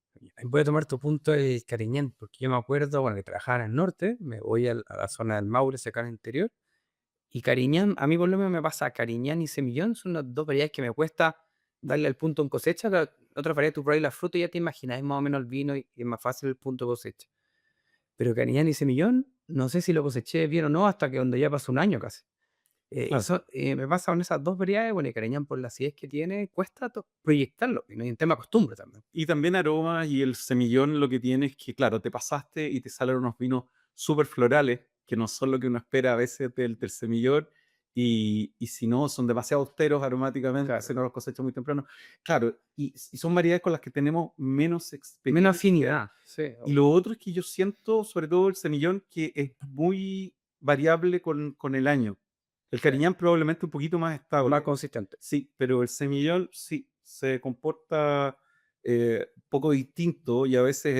Voy a tomar tu punto del Cariñán, porque yo me acuerdo, bueno, que trabajaba en el norte, me voy a la zona del Maule, acá en el interior, y Cariñán, a mí por lo menos me pasa, Cariñán y Semillón son las dos variedades que me cuesta darle el punto en cosecha. La otra variedad, tú por ahí la fruta y ya te imaginas más o menos el vino y es más fácil el punto de cosecha. Pero Cariñán y Semillón, no sé si lo coseché bien o no, hasta que donde ya pasó un año casi. Claro. Me pasa con esas dos variedades, bueno, y Cariñán por la acidez que tiene, cuesta proyectarlo, y no hay un tema de costumbre también. Y también aromas y el semillón lo que tiene es que, claro, te pasaste y te salen unos vinos súper florales, que no son lo que uno espera a veces del semillón, y si no, son demasiado austeros aromáticamente, Claro. se nos los cosecha muy temprano. Claro, y son variedades con las que tenemos menos Menos experiencia. afinidad, sí, Y lo otro es que yo siento, sobre todo el semillón, que es muy variable con el año. El sí, cariñán probablemente un poquito más más estable, consistente. sí, pero el semillón sí, se comporta poco distinto y a veces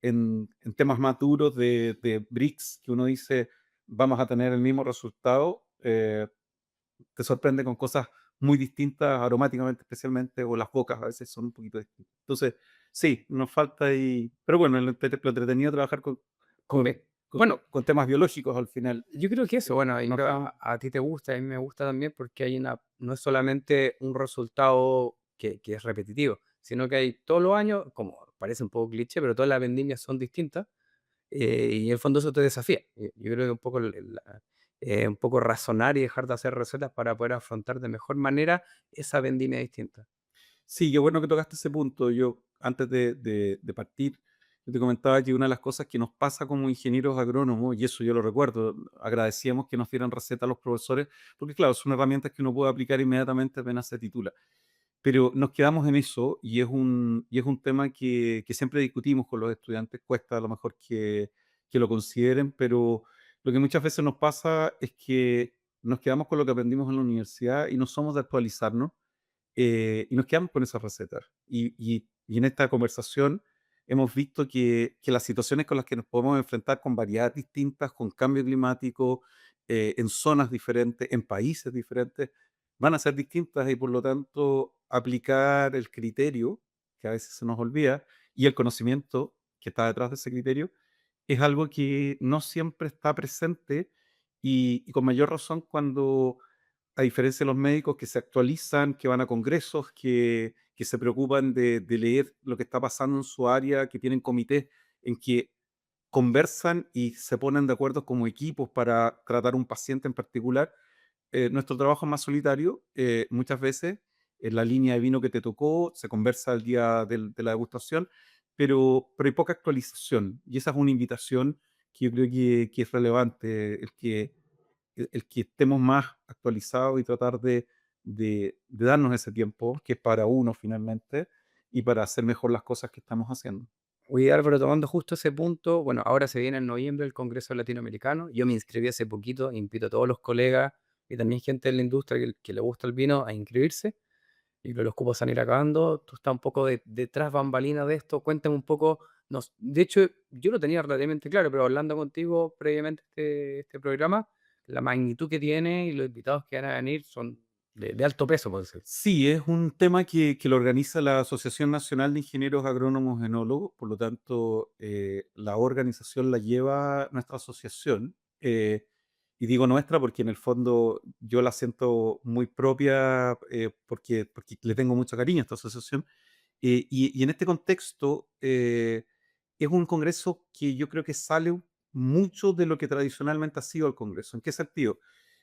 en temas más duros de bricks, que uno dice vamos a tener el mismo resultado, te sorprende con cosas muy distintas aromáticamente especialmente, o las bocas a veces son un poquito distintas. Entonces, sí, nos falta ahí, pero bueno, lo entretenido de trabajar Como con, ve. Bueno, con temas biológicos al final. yo creo que eso, bueno, y No creo tan- a ti te gusta, a mí me gusta también porque hay no es solamente un resultado que es repetitivo, sino que hay todos los años, como parece un poco cliché, pero todas las vendimias son distintas, y en el fondo eso te desafía. Yo creo que un poco, un poco razonar y dejar de hacer recetas para poder afrontar de mejor manera esa vendimia distinta. Sí, qué bueno que tocaste ese punto. Yo, antes de partir, yo te comentaba que una de las cosas que nos pasa como ingenieros agrónomos, y eso yo lo recuerdo, agradecíamos que nos dieran receta a los profesores, porque claro, son herramientas que uno puede aplicar inmediatamente apenas se titula. Pero nos quedamos en eso y es un tema que siempre discutimos con los estudiantes, cuesta a lo mejor que lo consideren, pero lo que muchas veces nos pasa es que nos quedamos con lo que aprendimos en la universidad y no somos de actualizarnos, y nos quedamos con esas recetas. Y en esta conversación hemos visto que las situaciones con las que nos podemos enfrentar con variedades distintas, con cambio climático, en zonas diferentes, en países diferentes, van a ser distintas y por lo tanto aplicar el criterio, que a veces se nos olvida, y el conocimiento que está detrás de ese criterio, es algo que no siempre está presente y con mayor razón cuando, a diferencia de los médicos que se actualizan, que van a congresos, que se preocupan de leer lo que está pasando en su área, que tienen comités en que conversan y se ponen de acuerdo como equipos para tratar un paciente en particular. Nuestro trabajo es más solitario, muchas veces en la línea de vino que te tocó, se conversa el día de la degustación, pero hay poca actualización y esa es una invitación que yo creo que es relevante, el que estemos más actualizados y tratar de darnos ese tiempo, que es para uno finalmente, y para hacer mejor las cosas que estamos haciendo. Oye, Álvaro, tomando justo ese punto, bueno, ahora se viene en noviembre el Congreso Latinoamericano. Yo me inscribí hace poquito, invito a todos los colegas y también gente de la industria que le gusta el vino a inscribirse. Y que los cupos van a ir acabando. Tú estás un poco detrás bambalinas de esto. Cuéntame un poco. De hecho, yo lo tenía relativamente claro, pero hablando contigo previamente este programa, la magnitud que tiene y los invitados que van a venir son de alto peso, por decir. Sí, es un tema que lo organiza la Asociación Nacional de Ingenieros Agrónomos Enólogos, por lo tanto, la organización la lleva nuestra asociación. Y digo nuestra porque en el fondo yo la siento muy propia, porque le tengo mucho cariño a esta asociación. Y en este contexto, es un congreso que yo creo que sale mucho de lo que tradicionalmente ha sido el congreso. ¿En qué sentido?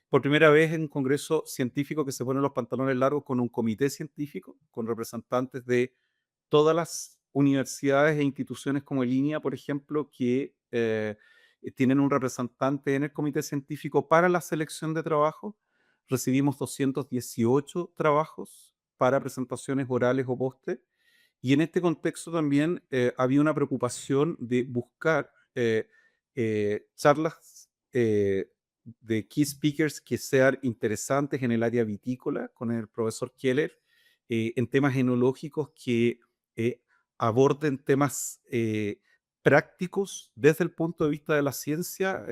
Por primera vez en un congreso científico que se pone los pantalones largos con un comité científico, con representantes de todas las universidades e instituciones como el INEA, por ejemplo, que tienen un representante en el comité científico para la selección de trabajo. Recibimos 218 trabajos para presentaciones orales o postes. Y en este contexto también había una preocupación de buscar charlas de key speakers que sean interesantes en el área vitícola, con el profesor Keller, en temas enológicos que eh, aborden temas prácticos desde el punto de vista de la ciencia,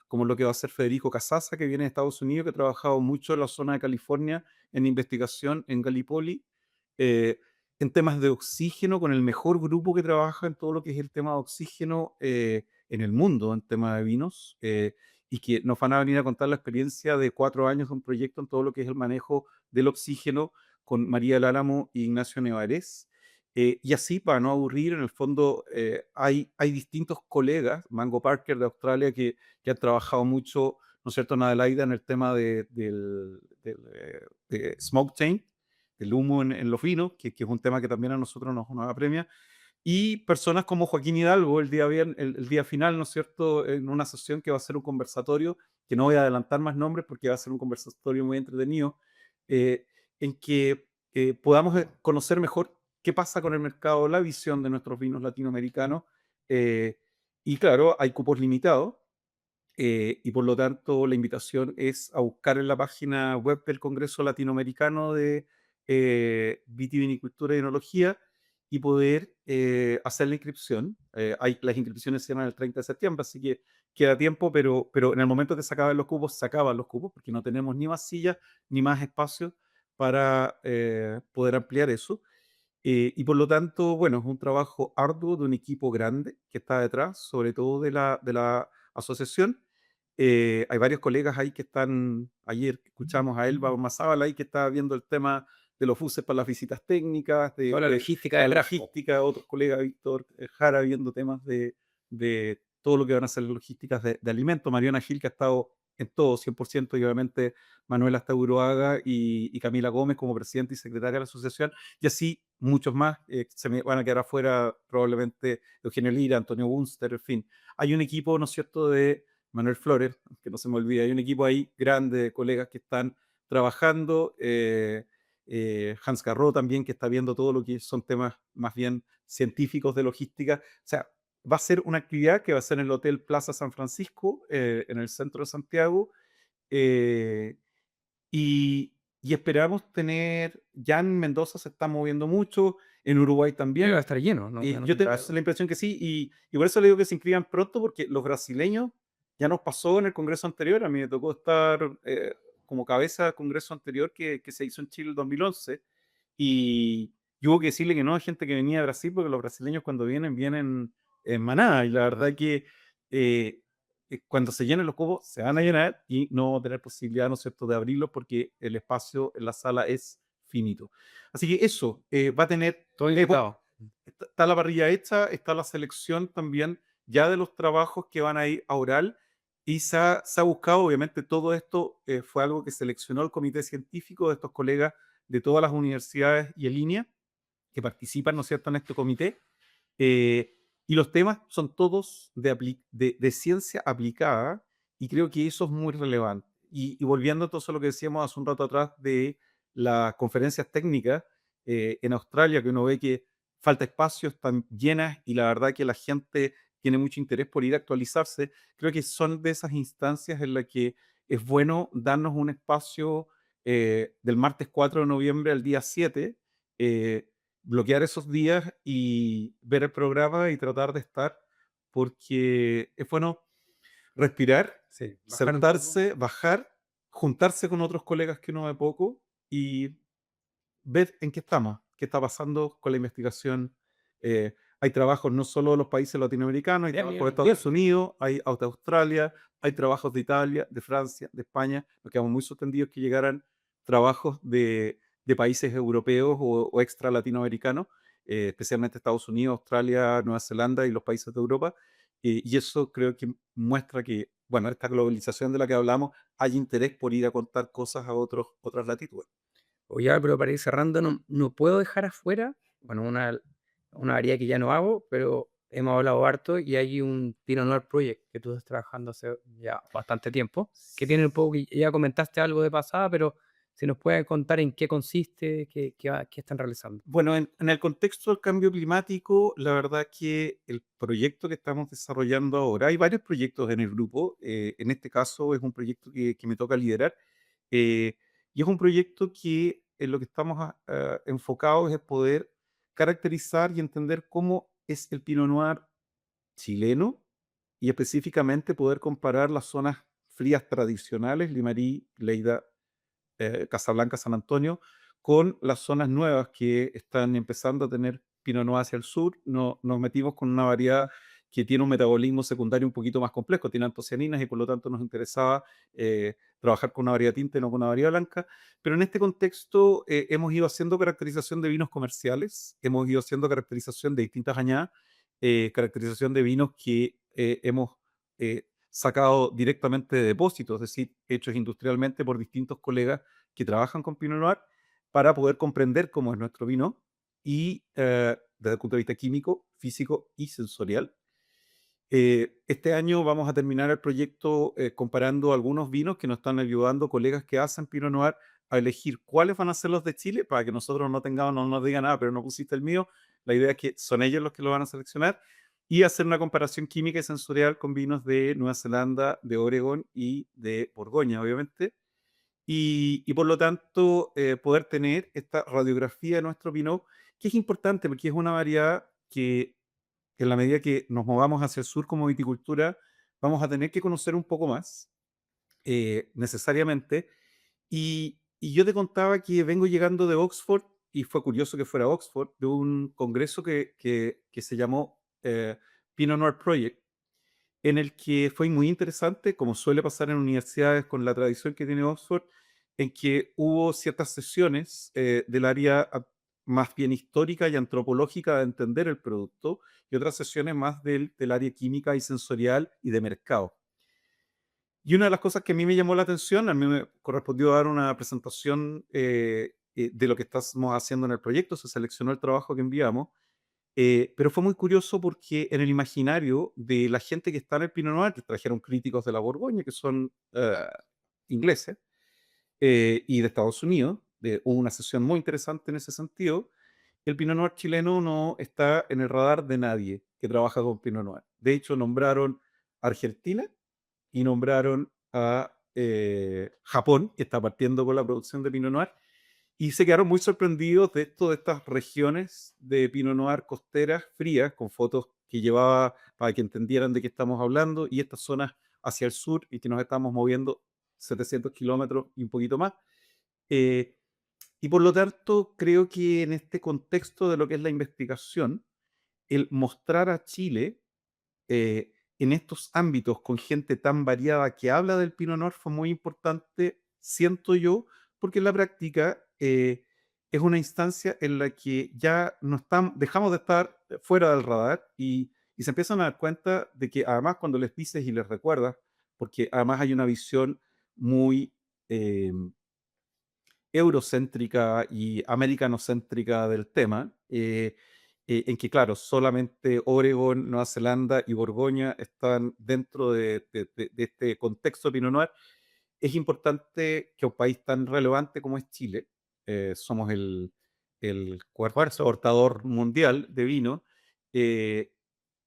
como lo que va a hacer Federico Casasa, que viene de Estados Unidos, que ha trabajado mucho en la zona de California en investigación en Gallipoli, eh, en temas de oxígeno, con el mejor grupo que trabaja en todo lo que es el tema de oxígeno en el mundo, en tema de vinos, y que nos van a venir a contar la experiencia de 4 años de un proyecto en todo lo que es el manejo del oxígeno con María del Álamo y Ignacio Nevarez. Y así, para no aburrir, en el fondo hay distintos colegas, Mango Parker de Australia, que han trabajado mucho, ¿no es cierto?, en Adelaida en el tema de smoke chain, el humo en los vinos, que es un tema que también a nosotros nos apremia, y personas como Joaquín Hidalgo el día final, ¿no es cierto?, en una sesión que va a ser un conversatorio, que no voy a adelantar más nombres porque va a ser un conversatorio muy entretenido, eh, en que podamos conocer mejor qué pasa con el mercado, la visión de nuestros vinos latinoamericanos. Y claro, hay cupos limitados, y por lo tanto la invitación es a buscar en la página web del Congreso Latinoamericano de Vitivinicultura y Enología y poder hacer la inscripción. Las inscripciones se llaman el 30 de septiembre, así que queda tiempo, pero en el momento que se acaban los cupos, porque no tenemos ni más sillas ni más espacio para poder ampliar eso. Y por lo tanto, bueno, es un trabajo arduo de un equipo grande que está detrás, sobre todo de la asociación. Hay varios colegas ahí que están, ayer escuchamos a Elba Ormazábal ahí que está viendo el tema de los buses para las visitas técnicas, Toda la logística la detrás, po. logística, otros colegas, Víctor Jara, viendo temas de todo lo que van a ser logísticas de alimentos. Mariana Gil, que ha estado en todo, 100%, y obviamente Manuela Stauroaga y Camila Gómez como presidenta y secretaria de la asociación, y así muchos más. Se me van a quedar afuera probablemente Eugenio Lira, Antonio Bunster, en fin. Hay un equipo, ¿no es cierto?, de Manuel Flores, que no se me olvide, hay un equipo ahí grande de colegas que están trabajando, Hans Garro también, que está viendo todo lo que son temas más bien científicos de logística. O sea, va a ser una actividad que va a ser en el Hotel Plaza San Francisco, en el centro de Santiago, eh, y, y esperamos tener, ya en Mendoza se está moviendo mucho, en Uruguay Sí, va también. a estar lleno, ¿no? Ya no Yo tengo la impresión que sí, y por eso le digo que se inscriban pronto, porque los brasileños ya nos pasó en el congreso anterior. A mí me tocó estar como cabeza del congreso anterior que se hizo en Chile el 2011, y hubo que decirle que no a gente que venía de Brasil, porque los brasileños cuando vienen, vienen en manada, y la verdad que eh, cuando se llenen los cubos, se van a llenar y no vamos a tener posibilidad, ¿no es cierto?, de abrirlos porque el espacio en la sala es finito. Así que eso va a tener, todo bueno, invitado. está la parrilla hecha, está la selección también ya de los trabajos que van a ir a oral, y se ha buscado, obviamente todo esto fue algo que seleccionó el comité científico de estos colegas de todas las universidades y en línea que participan, ¿no es cierto?, en este comité. eh, y los temas son todos de ciencia aplicada, y creo que eso es muy relevante. Y volviendo entonces a lo que decíamos hace un rato atrás de las conferencias técnicas en Australia, que uno ve que falta espacio, están llenas, y la verdad que la gente tiene mucho interés por ir a actualizarse. Creo que son de esas instancias en las que es bueno darnos un espacio del martes 4 de noviembre al día 7, eh, bloquear esos días y ver el programa y tratar de estar, porque es bueno respirar, Sí, bajar un poco. sentarse, bajar, juntarse con otros colegas que uno ve poco y ver en qué estamos, qué está pasando con la investigación. Hay trabajos no solo de los países latinoamericanos, hay Sí, a trabajos nivel de mundial. Estados Unidos, hay de Australia, hay trabajos de Italia, de Francia, de España. Nos quedamos muy sorprendidos que llegaran trabajos de países europeos o extra latinoamericanos, especialmente Estados Unidos, Australia, Nueva Zelanda y los países de Europa. Y eso creo que muestra que, bueno, esta globalización de la que hablamos, hay interés por ir a contar cosas a otras latitudes. Oye, pero para ir cerrando, no puedo dejar afuera, bueno, una área que ya no hago, pero hemos hablado harto y hay un Pinot Noir Project que tú estás trabajando hace ya bastante tiempo, que tiene un poco, que ya comentaste algo de pasada, pero si nos puedes contar en qué consiste, qué están realizando. Bueno, en el contexto del cambio climático, la verdad que el proyecto que estamos desarrollando ahora, hay varios proyectos en el grupo. En este caso es un proyecto que me toca liderar, eh, y es un proyecto que en lo que estamos enfocados es poder caracterizar y entender cómo es el Pinot Noir chileno, y específicamente poder comparar las zonas frías tradicionales, Limarí, Lleida, Casablanca, San Antonio, con las zonas nuevas que están empezando a tener Pinot Noir hacia el sur. Nos metimos con una variedad que tiene un metabolismo secundario un poquito más complejo, tiene antocianinas y por lo tanto nos interesaba trabajar con una variedad tinta y no con una variedad blanca. Pero en este contexto hemos ido haciendo caracterización de vinos comerciales, hemos ido haciendo caracterización de distintas añadas, caracterización de vinos que hemos sacado directamente de depósitos, es decir, hechos industrialmente por distintos colegas que trabajan con Pinot Noir para poder comprender cómo es nuestro vino y desde el punto de vista químico, físico y sensorial. Este año vamos a terminar el proyecto comparando algunos vinos que nos están ayudando colegas que hacen Pinot Noir a elegir cuáles van a ser los de Chile para que nosotros no tengamos, no nos digan nada, pero no pusiste el mío. La idea es que son ellos los que lo van a seleccionar y hacer una comparación química y sensorial con vinos de Nueva Zelanda, de Oregón y de Borgoña, obviamente. Y por lo tanto, poder tener esta radiografía de nuestro Pinot, que es importante porque es una variedad que en la medida que nos movamos hacia el sur como viticultura, vamos a tener que conocer un poco más, necesariamente. Y yo te contaba que vengo llegando de Oxford, y fue curioso que fuera Oxford, de un congreso que se llamó Pinot Noir Project, en el que fue muy interesante, como suele pasar en universidades con la tradición que tiene Oxford, en que hubo ciertas sesiones del área más bien histórica y antropológica de entender el producto y otras sesiones más del área química y sensorial y de mercado. Y una de las cosas que a mí me llamó la atención, a mí me correspondió dar una presentación de lo que estamos haciendo en el proyecto, se seleccionó el trabajo que enviamos, pero fue muy curioso porque en el imaginario de la gente que está en el Pinot Noir, que trajeron críticos de la Borgoña, que son ingleses, y de Estados Unidos, hubo una sesión muy interesante en ese sentido, el Pinot Noir chileno no está en el radar de nadie que trabaja con Pinot Noir. De hecho, nombraron a Argentina y nombraron a Japón, que está partiendo con la producción de Pinot Noir, y se quedaron muy sorprendidos de esto, de estas regiones de Pinot Noir costeras frías, con fotos que llevaba para que entendieran de qué estamos hablando, y estas zonas hacia el sur y que nos estamos moviendo 700 kilómetros y un poquito más. Eh, y por lo tanto, creo que en este contexto de lo que es la investigación, el mostrar a Chile en estos ámbitos con gente tan variada que habla del Pinot Noir fue muy importante, siento yo, porque en la práctica es una instancia en la que ya no estamos, dejamos de estar fuera del radar y se empiezan a dar cuenta de que además cuando les dices y les recuerdas, porque además hay una visión muy eurocéntrica y americanocéntrica del tema, en que, claro, solamente Oregon, Nueva Zelanda y Borgoña están dentro de este contexto Pinot Noir. Es importante que un país tan relevante como es Chile, somos el cuarto exportador mundial de vino, eh,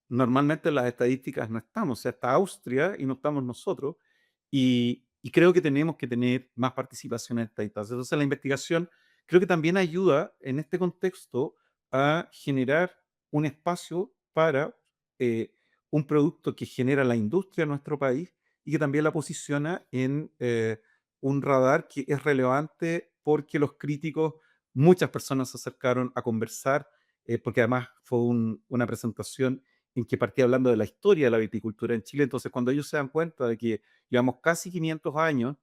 normalmente en las estadísticas no estamos, o sea, está Austria y no estamos nosotros, y creo que tenemos que tener más participación en esta instancia. Entonces, la investigación creo que también ayuda en este contexto a generar un espacio para un producto que genera la industria en nuestro país y que también la posiciona en un radar que es relevante porque los críticos, muchas personas se acercaron a conversar, porque además fue una presentación en que partía hablando de la historia de la viticultura en Chile. Entonces, cuando ellos se dan cuenta de que llevamos casi 500 años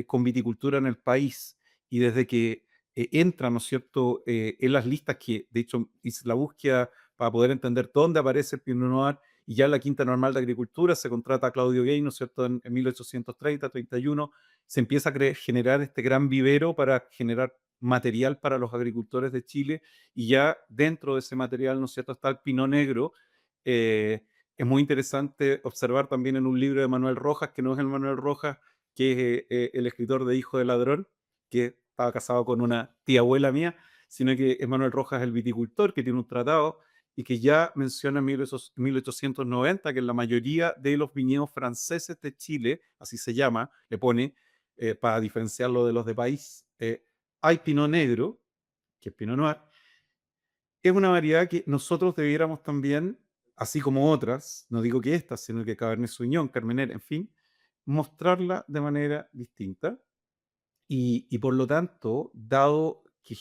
con viticultura en el país y desde que entran, ¿no es cierto?, en las listas que, de hecho, hice la búsqueda para poder entender dónde aparece el Pinot Noir y ya en la Quinta Normal de Agricultura se contrata a Claudio Gay, ¿no es cierto?, en 1830, 31, se empieza a generar este gran vivero para generar material para los agricultores de Chile y ya dentro de ese material, ¿no es cierto?, está el Pinot Negro. Es muy interesante observar también en un libro de Manuel Rojas, que no es el Manuel Rojas, que es el escritor de Hijo de Ladrón, que estaba casado con una tía abuela mía, sino que es Manuel Rojas el viticultor, que tiene un tratado y que ya menciona en 1890 que en la mayoría de los viñedos franceses de Chile, así se llama, le pone, para diferenciarlo de los de país, hay Pinot Negro, que es Pinot Noir, es una variedad que nosotros debiéramos también así como otras, no digo que estas, sino que Cabernet Sauvignon, Carmener, en fin, mostrarla de manera distinta. Y por lo tanto, dado que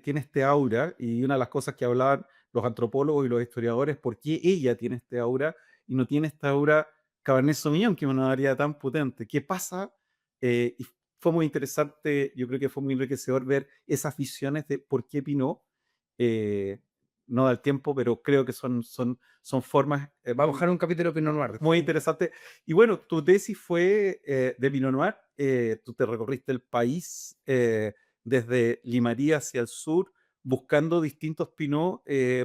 tiene este aura, y una de las cosas que hablaban los antropólogos y los historiadores, ¿por qué ella tiene este aura y no tiene esta aura Cabernet Sauvignon, que es una variedad tan potente? ¿Qué pasa? Y fue muy interesante, yo creo que fue muy enriquecedor ver esas visiones de por qué Pinot. eh, no da el tiempo, pero creo que son formas Vamos a buscar un capítulo de Pinot Noir muy después. interesante. Y bueno, tu tesis fue de Pinot Noir. Tú te recorriste el país desde Limarí hacia el sur, buscando distintos Pinot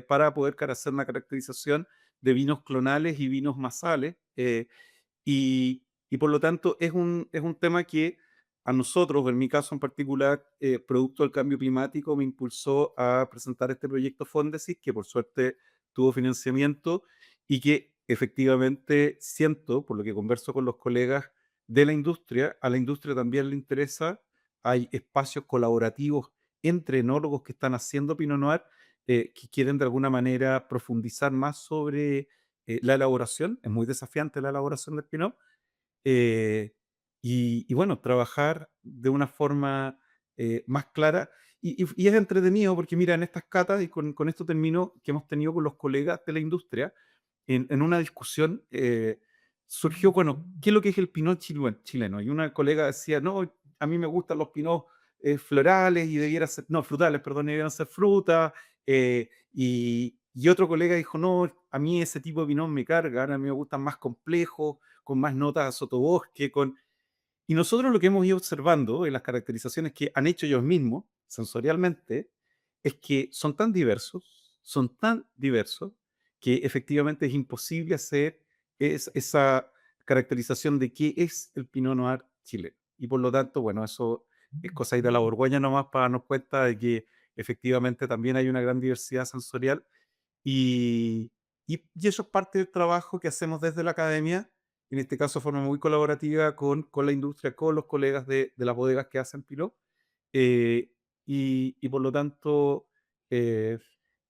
para poder hacer una caracterización de vinos clonales y vinos masales. Y por lo tanto es un tema que a nosotros, en mi caso en particular, producto del cambio climático, me impulsó a presentar este proyecto Fondesis, que por suerte tuvo financiamiento y que efectivamente siento, por lo que converso con los colegas de la industria, a la industria también le interesa. Hay espacios colaborativos entre enólogos que están haciendo Pinot Noir, que quieren de alguna manera profundizar más sobre la elaboración. Es muy desafiante la elaboración del Pinot. eh, y bueno, trabajar de una forma más clara. Y es entretenido porque, mira, en estas catas, y con esto termino, que hemos tenido con los colegas de la industria, en una discusión surgió, bueno, ¿qué es lo que es el Pinot chileno? Y una colega decía, no, a mí me gustan los Pinot florales y debiera ser, no, frutales, perdón, y debieran ser fruta. Y otro colega dijo, no, a mí ese tipo de Pinot me carga, a mí me gustan más complejos, con más notas a sotobosque, y nosotros lo que hemos ido observando en las caracterizaciones que han hecho ellos mismos, sensorialmente, es que son tan diversos, que efectivamente es imposible hacer esa caracterización de qué es el Pinot Noir chileno. Y por lo tanto, bueno, eso es cosa de ir a la Borgoña nomás para darnos cuenta de que efectivamente también hay una gran diversidad sensorial. Y eso es parte del trabajo que hacemos desde la academia, en este caso de forma muy colaborativa con la industria, con los colegas de las bodegas que hacen Pilot. Y por lo tanto, eh,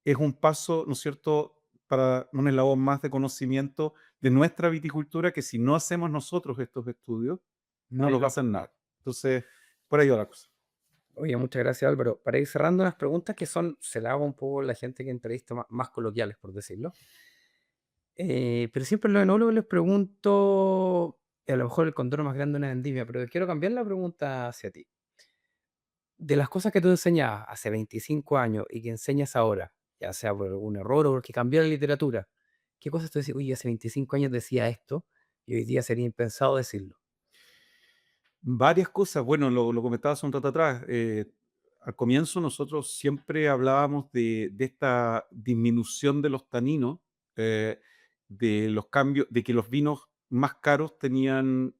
es un paso, ¿no es cierto?, para un eslabón más de conocimiento de nuestra viticultura, que si no hacemos nosotros estos estudios, no Nadie los va a lo- hacer nada. Entonces, por ahí va la cosa. Oye, muchas gracias Álvaro. Para ir cerrando unas preguntas que son, se la hago un poco a la gente que entrevista más coloquiales, por decirlo. Pero siempre a los enólogos les pregunto, a lo mejor el contorno más grande de una vendimia, pero quiero cambiar la pregunta hacia ti. De las cosas que tú enseñabas hace 25 años y que enseñas ahora, ya sea por algún error o porque cambió la literatura, ¿qué cosas tú decís, oye, hace 25 años decía esto y hoy día sería impensado decirlo? Varias cosas. Bueno, lo comentaba hace un rato atrás. Al comienzo nosotros siempre hablábamos de esta disminución de los taninos, eh, de los cambios, de que los vinos más caros tenían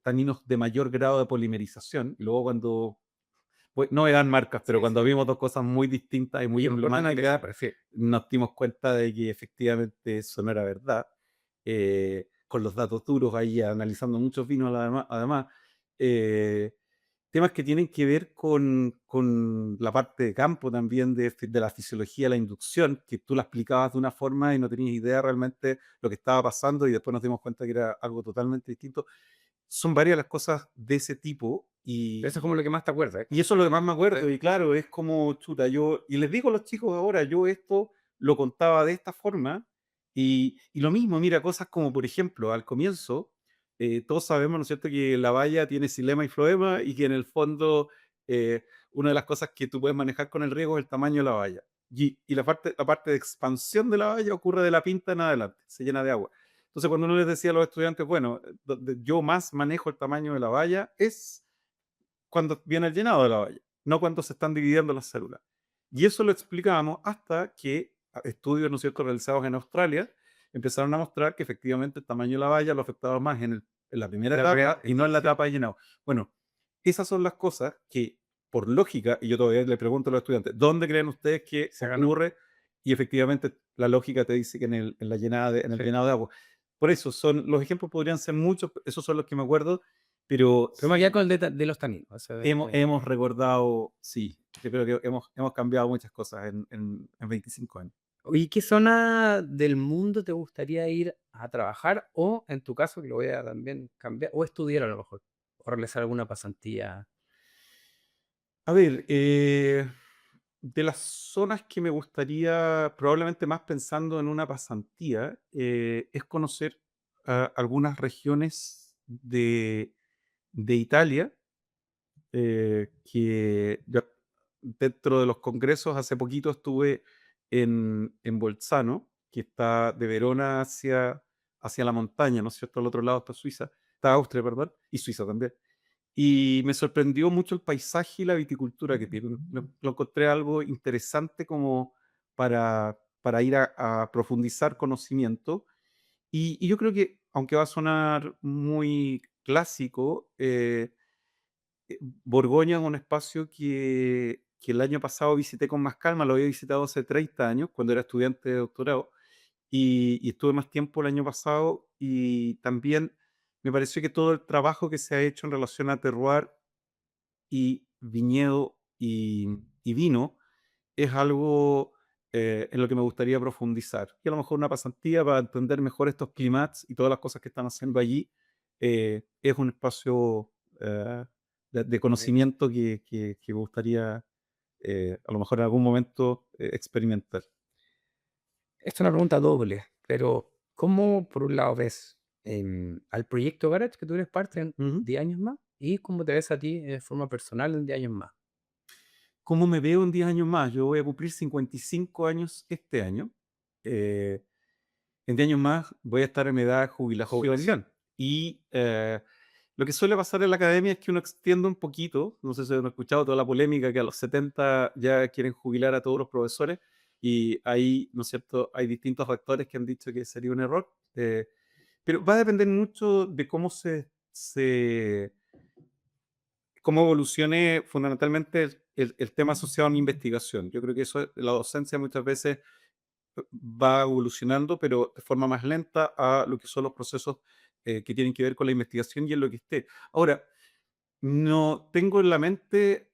taninos de mayor grado de polimerización. Y luego cuando, pues, no eran marcas, pero Sí, cuando sí. vimos dos cosas muy distintas y muy Y en orden de emblemáticas, agregar, perfil. nos dimos cuenta de que efectivamente eso no era verdad. Con los datos duros ahí, analizando muchos vinos además. eh, Temas que tienen que ver con la parte de campo también de la fisiología de la inducción, que tú la explicabas de una forma y no tenías idea realmente lo que estaba pasando, y después nos dimos cuenta que era algo totalmente distinto. Son varias las cosas de ese tipo. Pero eso es como lo que más te acuerdas, ¿eh? Y eso es lo que más me acuerdo. Sí. Y claro, es como chuta. Y les digo a los chicos ahora, yo esto lo contaba de esta forma. Y lo mismo, mira, cosas como, por ejemplo, al comienzo, todos sabemos, ¿no es cierto?, que la valla tiene xilema y floema, y que en el fondo una de las cosas que tú puedes manejar con el riego es el tamaño de la valla. Y la parte de expansión de la valla ocurre de la pinta en adelante, se llena de agua. Entonces, cuando uno les decía a los estudiantes, bueno, donde yo más manejo el tamaño de la valla es cuando viene el llenado de la valla, no cuando se están dividiendo las células. Y eso lo explicábamos hasta que estudios, ¿no es cierto?, realizados en Australia empezaron a mostrar que efectivamente el tamaño de la valla lo afectaba más en la primera La etapa verdad, y no en la etapa de llenado. Bueno, esas son las cosas que, por lógica, y yo todavía le pregunto a los estudiantes, ¿dónde creen ustedes que se ganó. ocurre? Y efectivamente la lógica te dice que en la llenada en el Sí. llenado de agua. Por eso, los ejemplos podrían ser muchos, esos son los que me acuerdo, pero Pero me quedé con el de los taninos. hemos recordado, sí, yo creo que hemos cambiado muchas cosas en 25 años. ¿Y qué zona del mundo te gustaría ir a trabajar? O en tu caso, que lo voy a también cambiar, o estudiar a lo mejor, o realizar alguna pasantía. A ver, de las zonas que me gustaría, probablemente más pensando en una pasantía, es conocer algunas regiones de Italia, que yo dentro de los congresos hace poquito estuve en Bolzano, que está de Verona hacia la montaña, ¿no es cierto? Al otro lado está Suiza, está Austria, perdón, y Suiza también. Y me sorprendió mucho el paisaje y la viticultura que tienen. Lo encontré algo interesante como para ir a profundizar conocimiento. Y yo creo que, aunque va a sonar muy clásico, Borgoña es un espacio que el año pasado visité con más calma, lo había visitado hace 30 años, cuando era estudiante de doctorado, y estuve más tiempo el año pasado, y también me pareció que todo el trabajo que se ha hecho en relación a terroir y viñedo y vino es algo en lo que me gustaría profundizar. Y a lo mejor una pasantía para entender mejor estos climats y todas las cosas que están haciendo allí es un espacio de conocimiento que me gustaría a lo mejor en algún momento experimentar. Es una pregunta doble, pero ¿cómo por un lado ves al proyecto Garage que tú eres parte en Ujú. 10 años más? ¿Y cómo te ves a ti de forma personal en 10 años más? ¿Cómo me veo en 10 años más? Yo voy a cumplir 55 años este año. Eh, En 10 años más voy a estar en mi edad de jubilación. Jubilación. Y lo que suele pasar en la academia es que uno extiende un poquito, no sé si han escuchado toda la polémica que a los 70 ya quieren jubilar a todos los profesores y ahí, ¿no es cierto?, hay distintos factores que han dicho que sería un error. Pero va a depender mucho de cómo evolucione fundamentalmente el tema asociado a mi investigación. Yo creo que eso, la docencia muchas veces va evolucionando, pero de forma más lenta a lo que son los procesos que tienen que ver con la investigación y en lo que esté. Ahora, no tengo en la mente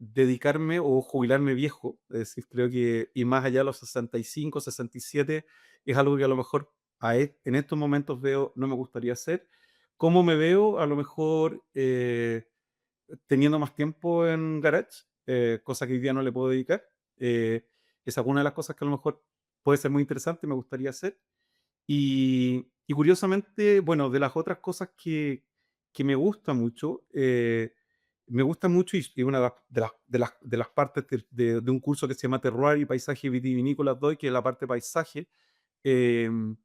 dedicarme o jubilarme viejo, es decir, creo que y más allá de los 65, 67, es algo que a lo mejor en estos momentos veo no me gustaría hacer. ¿Cómo me veo? A lo mejor teniendo más tiempo en Garage, cosa que hoy día no le puedo dedicar. Es alguna de las cosas que a lo mejor puede ser muy interesante y me gustaría hacer. Y curiosamente, bueno, de las otras cosas que me gusta mucho y una de las partes de un curso que se llama Terroir y Paisaje Vitivinícolas doy, que es la parte paisaje. em,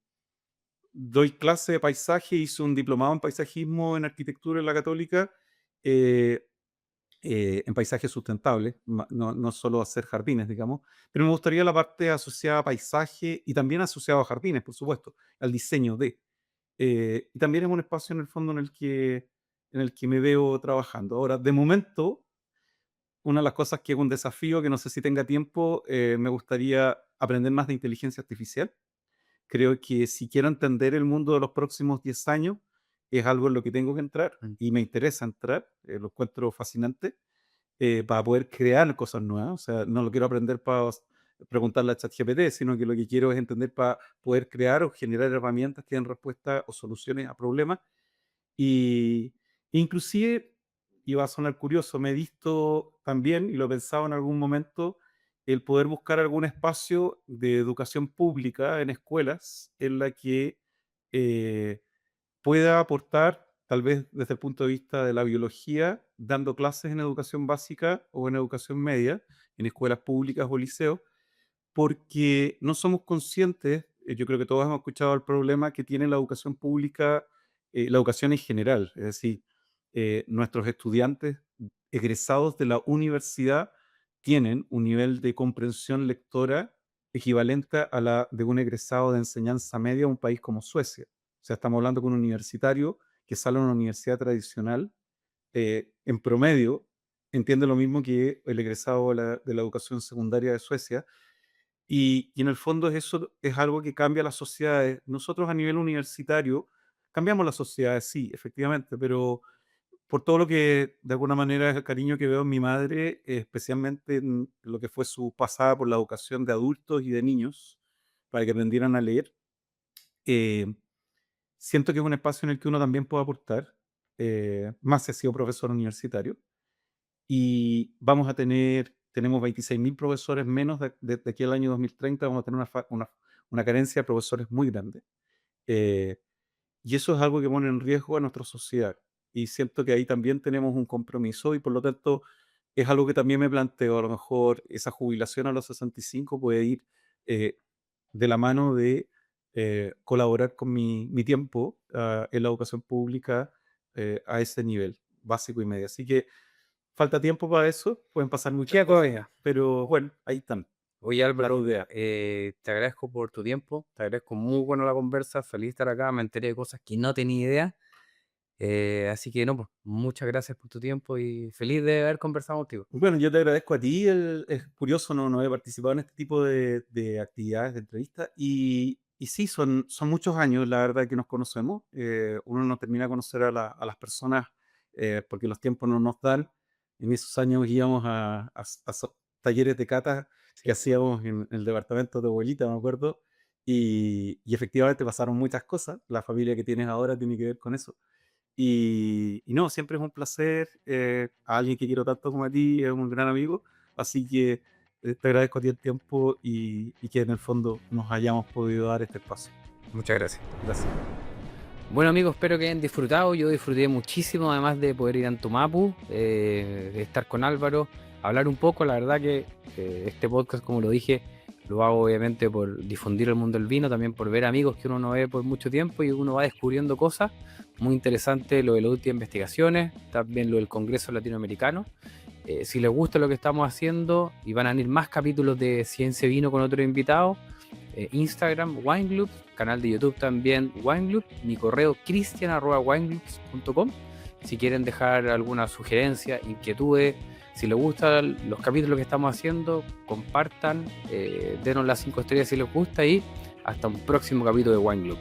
Doy clase de paisaje, hice un diplomado en paisajismo en arquitectura en la Católica, eh, en paisaje sustentable, no solo hacer jardines, digamos, pero me gustaría la parte asociada a paisaje y también asociado a jardines, por supuesto, al diseño de. Y también es un espacio en el fondo en el que me veo trabajando. Ahora, de momento, una de las cosas que es un desafío, que no sé si tenga tiempo, me gustaría aprender más de inteligencia artificial. Creo que si quiero entender el mundo de los próximos 10 años, es algo en lo que tengo que entrar Mm. y me interesa entrar, lo encuentro fascinante para poder crear cosas nuevas. O sea, no lo quiero aprender para preguntarle a ChatGPT, sino que lo que quiero es entender para poder crear o generar herramientas que den respuesta o soluciones a problemas. Y inclusive, y va a sonar curioso, me he visto también, y lo he pensado en algún momento, el poder buscar algún espacio de educación pública en escuelas en la que eh, pueda aportar, tal vez desde el punto de vista de la biología, dando clases en educación básica o en educación media, en escuelas públicas o liceos, porque no somos conscientes, yo creo que todos hemos escuchado el problema que tiene la educación pública, la educación en general, es decir, nuestros estudiantes egresados de la universidad tienen un nivel de comprensión lectora equivalente a la de un egresado de enseñanza media de un país como Suecia. O sea, estamos hablando con un universitario que sale de una universidad tradicional, en promedio, entiende lo mismo que el egresado de la educación secundaria de Suecia, y en el fondo eso es algo que cambia las sociedades. Nosotros a nivel universitario cambiamos las sociedades, sí, efectivamente, pero por todo lo que, de alguna manera, es el cariño que veo en mi madre, especialmente en lo que fue su pasada por la educación de adultos y de niños, para que aprendieran a leer. Eh, Siento que es un espacio en el que uno también puede aportar, más si ha sido profesor universitario. Y tenemos 26.000 profesores menos de aquí al año 2030, vamos a tener una carencia de profesores muy grande. Eh, y eso es algo que pone en riesgo a nuestra sociedad. Y siento que ahí también tenemos un compromiso y por lo tanto es algo que también me planteo. A lo mejor esa jubilación a los 65 puede ir eh, de la mano de colaborar con mi tiempo en la educación pública a ese nivel básico y medio. Así que falta tiempo para eso, pueden pasar muchas Queda cosas, todavía. pero bueno, ahí están Oye, las Álvaro, ideas. te agradezco por tu tiempo, te agradezco muy buena la conversa, feliz de estar acá, me enteré de cosas que no tenía idea, así que no, pues, muchas gracias por tu tiempo y feliz de haber conversado contigo. Bueno, yo te agradezco a ti. Es curioso, no he participado en este tipo de actividades, de entrevistas. Y sí, son muchos años, la verdad, que nos conocemos. Uno no termina de conocer a las personas porque los tiempos no nos dan. En esos años íbamos a talleres de cata que Sí, hacíamos en el departamento de abuelita, me acuerdo. Y efectivamente pasaron muchas cosas. La familia que tienes ahora tiene que ver con eso. Y no, siempre es un placer. A alguien que quiero tanto como a ti, es un gran amigo. Así que te agradezco a ti el tiempo y que en el fondo nos hayamos podido dar este espacio. muchas gracias. Gracias. Bueno amigos, espero que hayan disfrutado, yo disfruté muchísimo, además de poder ir a Antumapu, de estar con Álvaro, hablar un poco, la verdad que este podcast, como lo dije, lo hago obviamente por difundir el mundo del vino, también por ver amigos que uno no ve por mucho tiempo y uno va descubriendo cosas. Muy interesante lo de las últimas investigaciones, también lo del Congreso Latinoamericano. Si les gusta lo que estamos haciendo y van a venir más capítulos de Ciencia Vino con otros invitados, Instagram Winegloop, canal de YouTube también Winegloop, mi correo cristian@winegloop.com. Si quieren dejar alguna sugerencia, inquietudes, si les gustan los capítulos que estamos haciendo, compartan, denos las 5 estrellas si les gusta y hasta un próximo capítulo de Winegloop.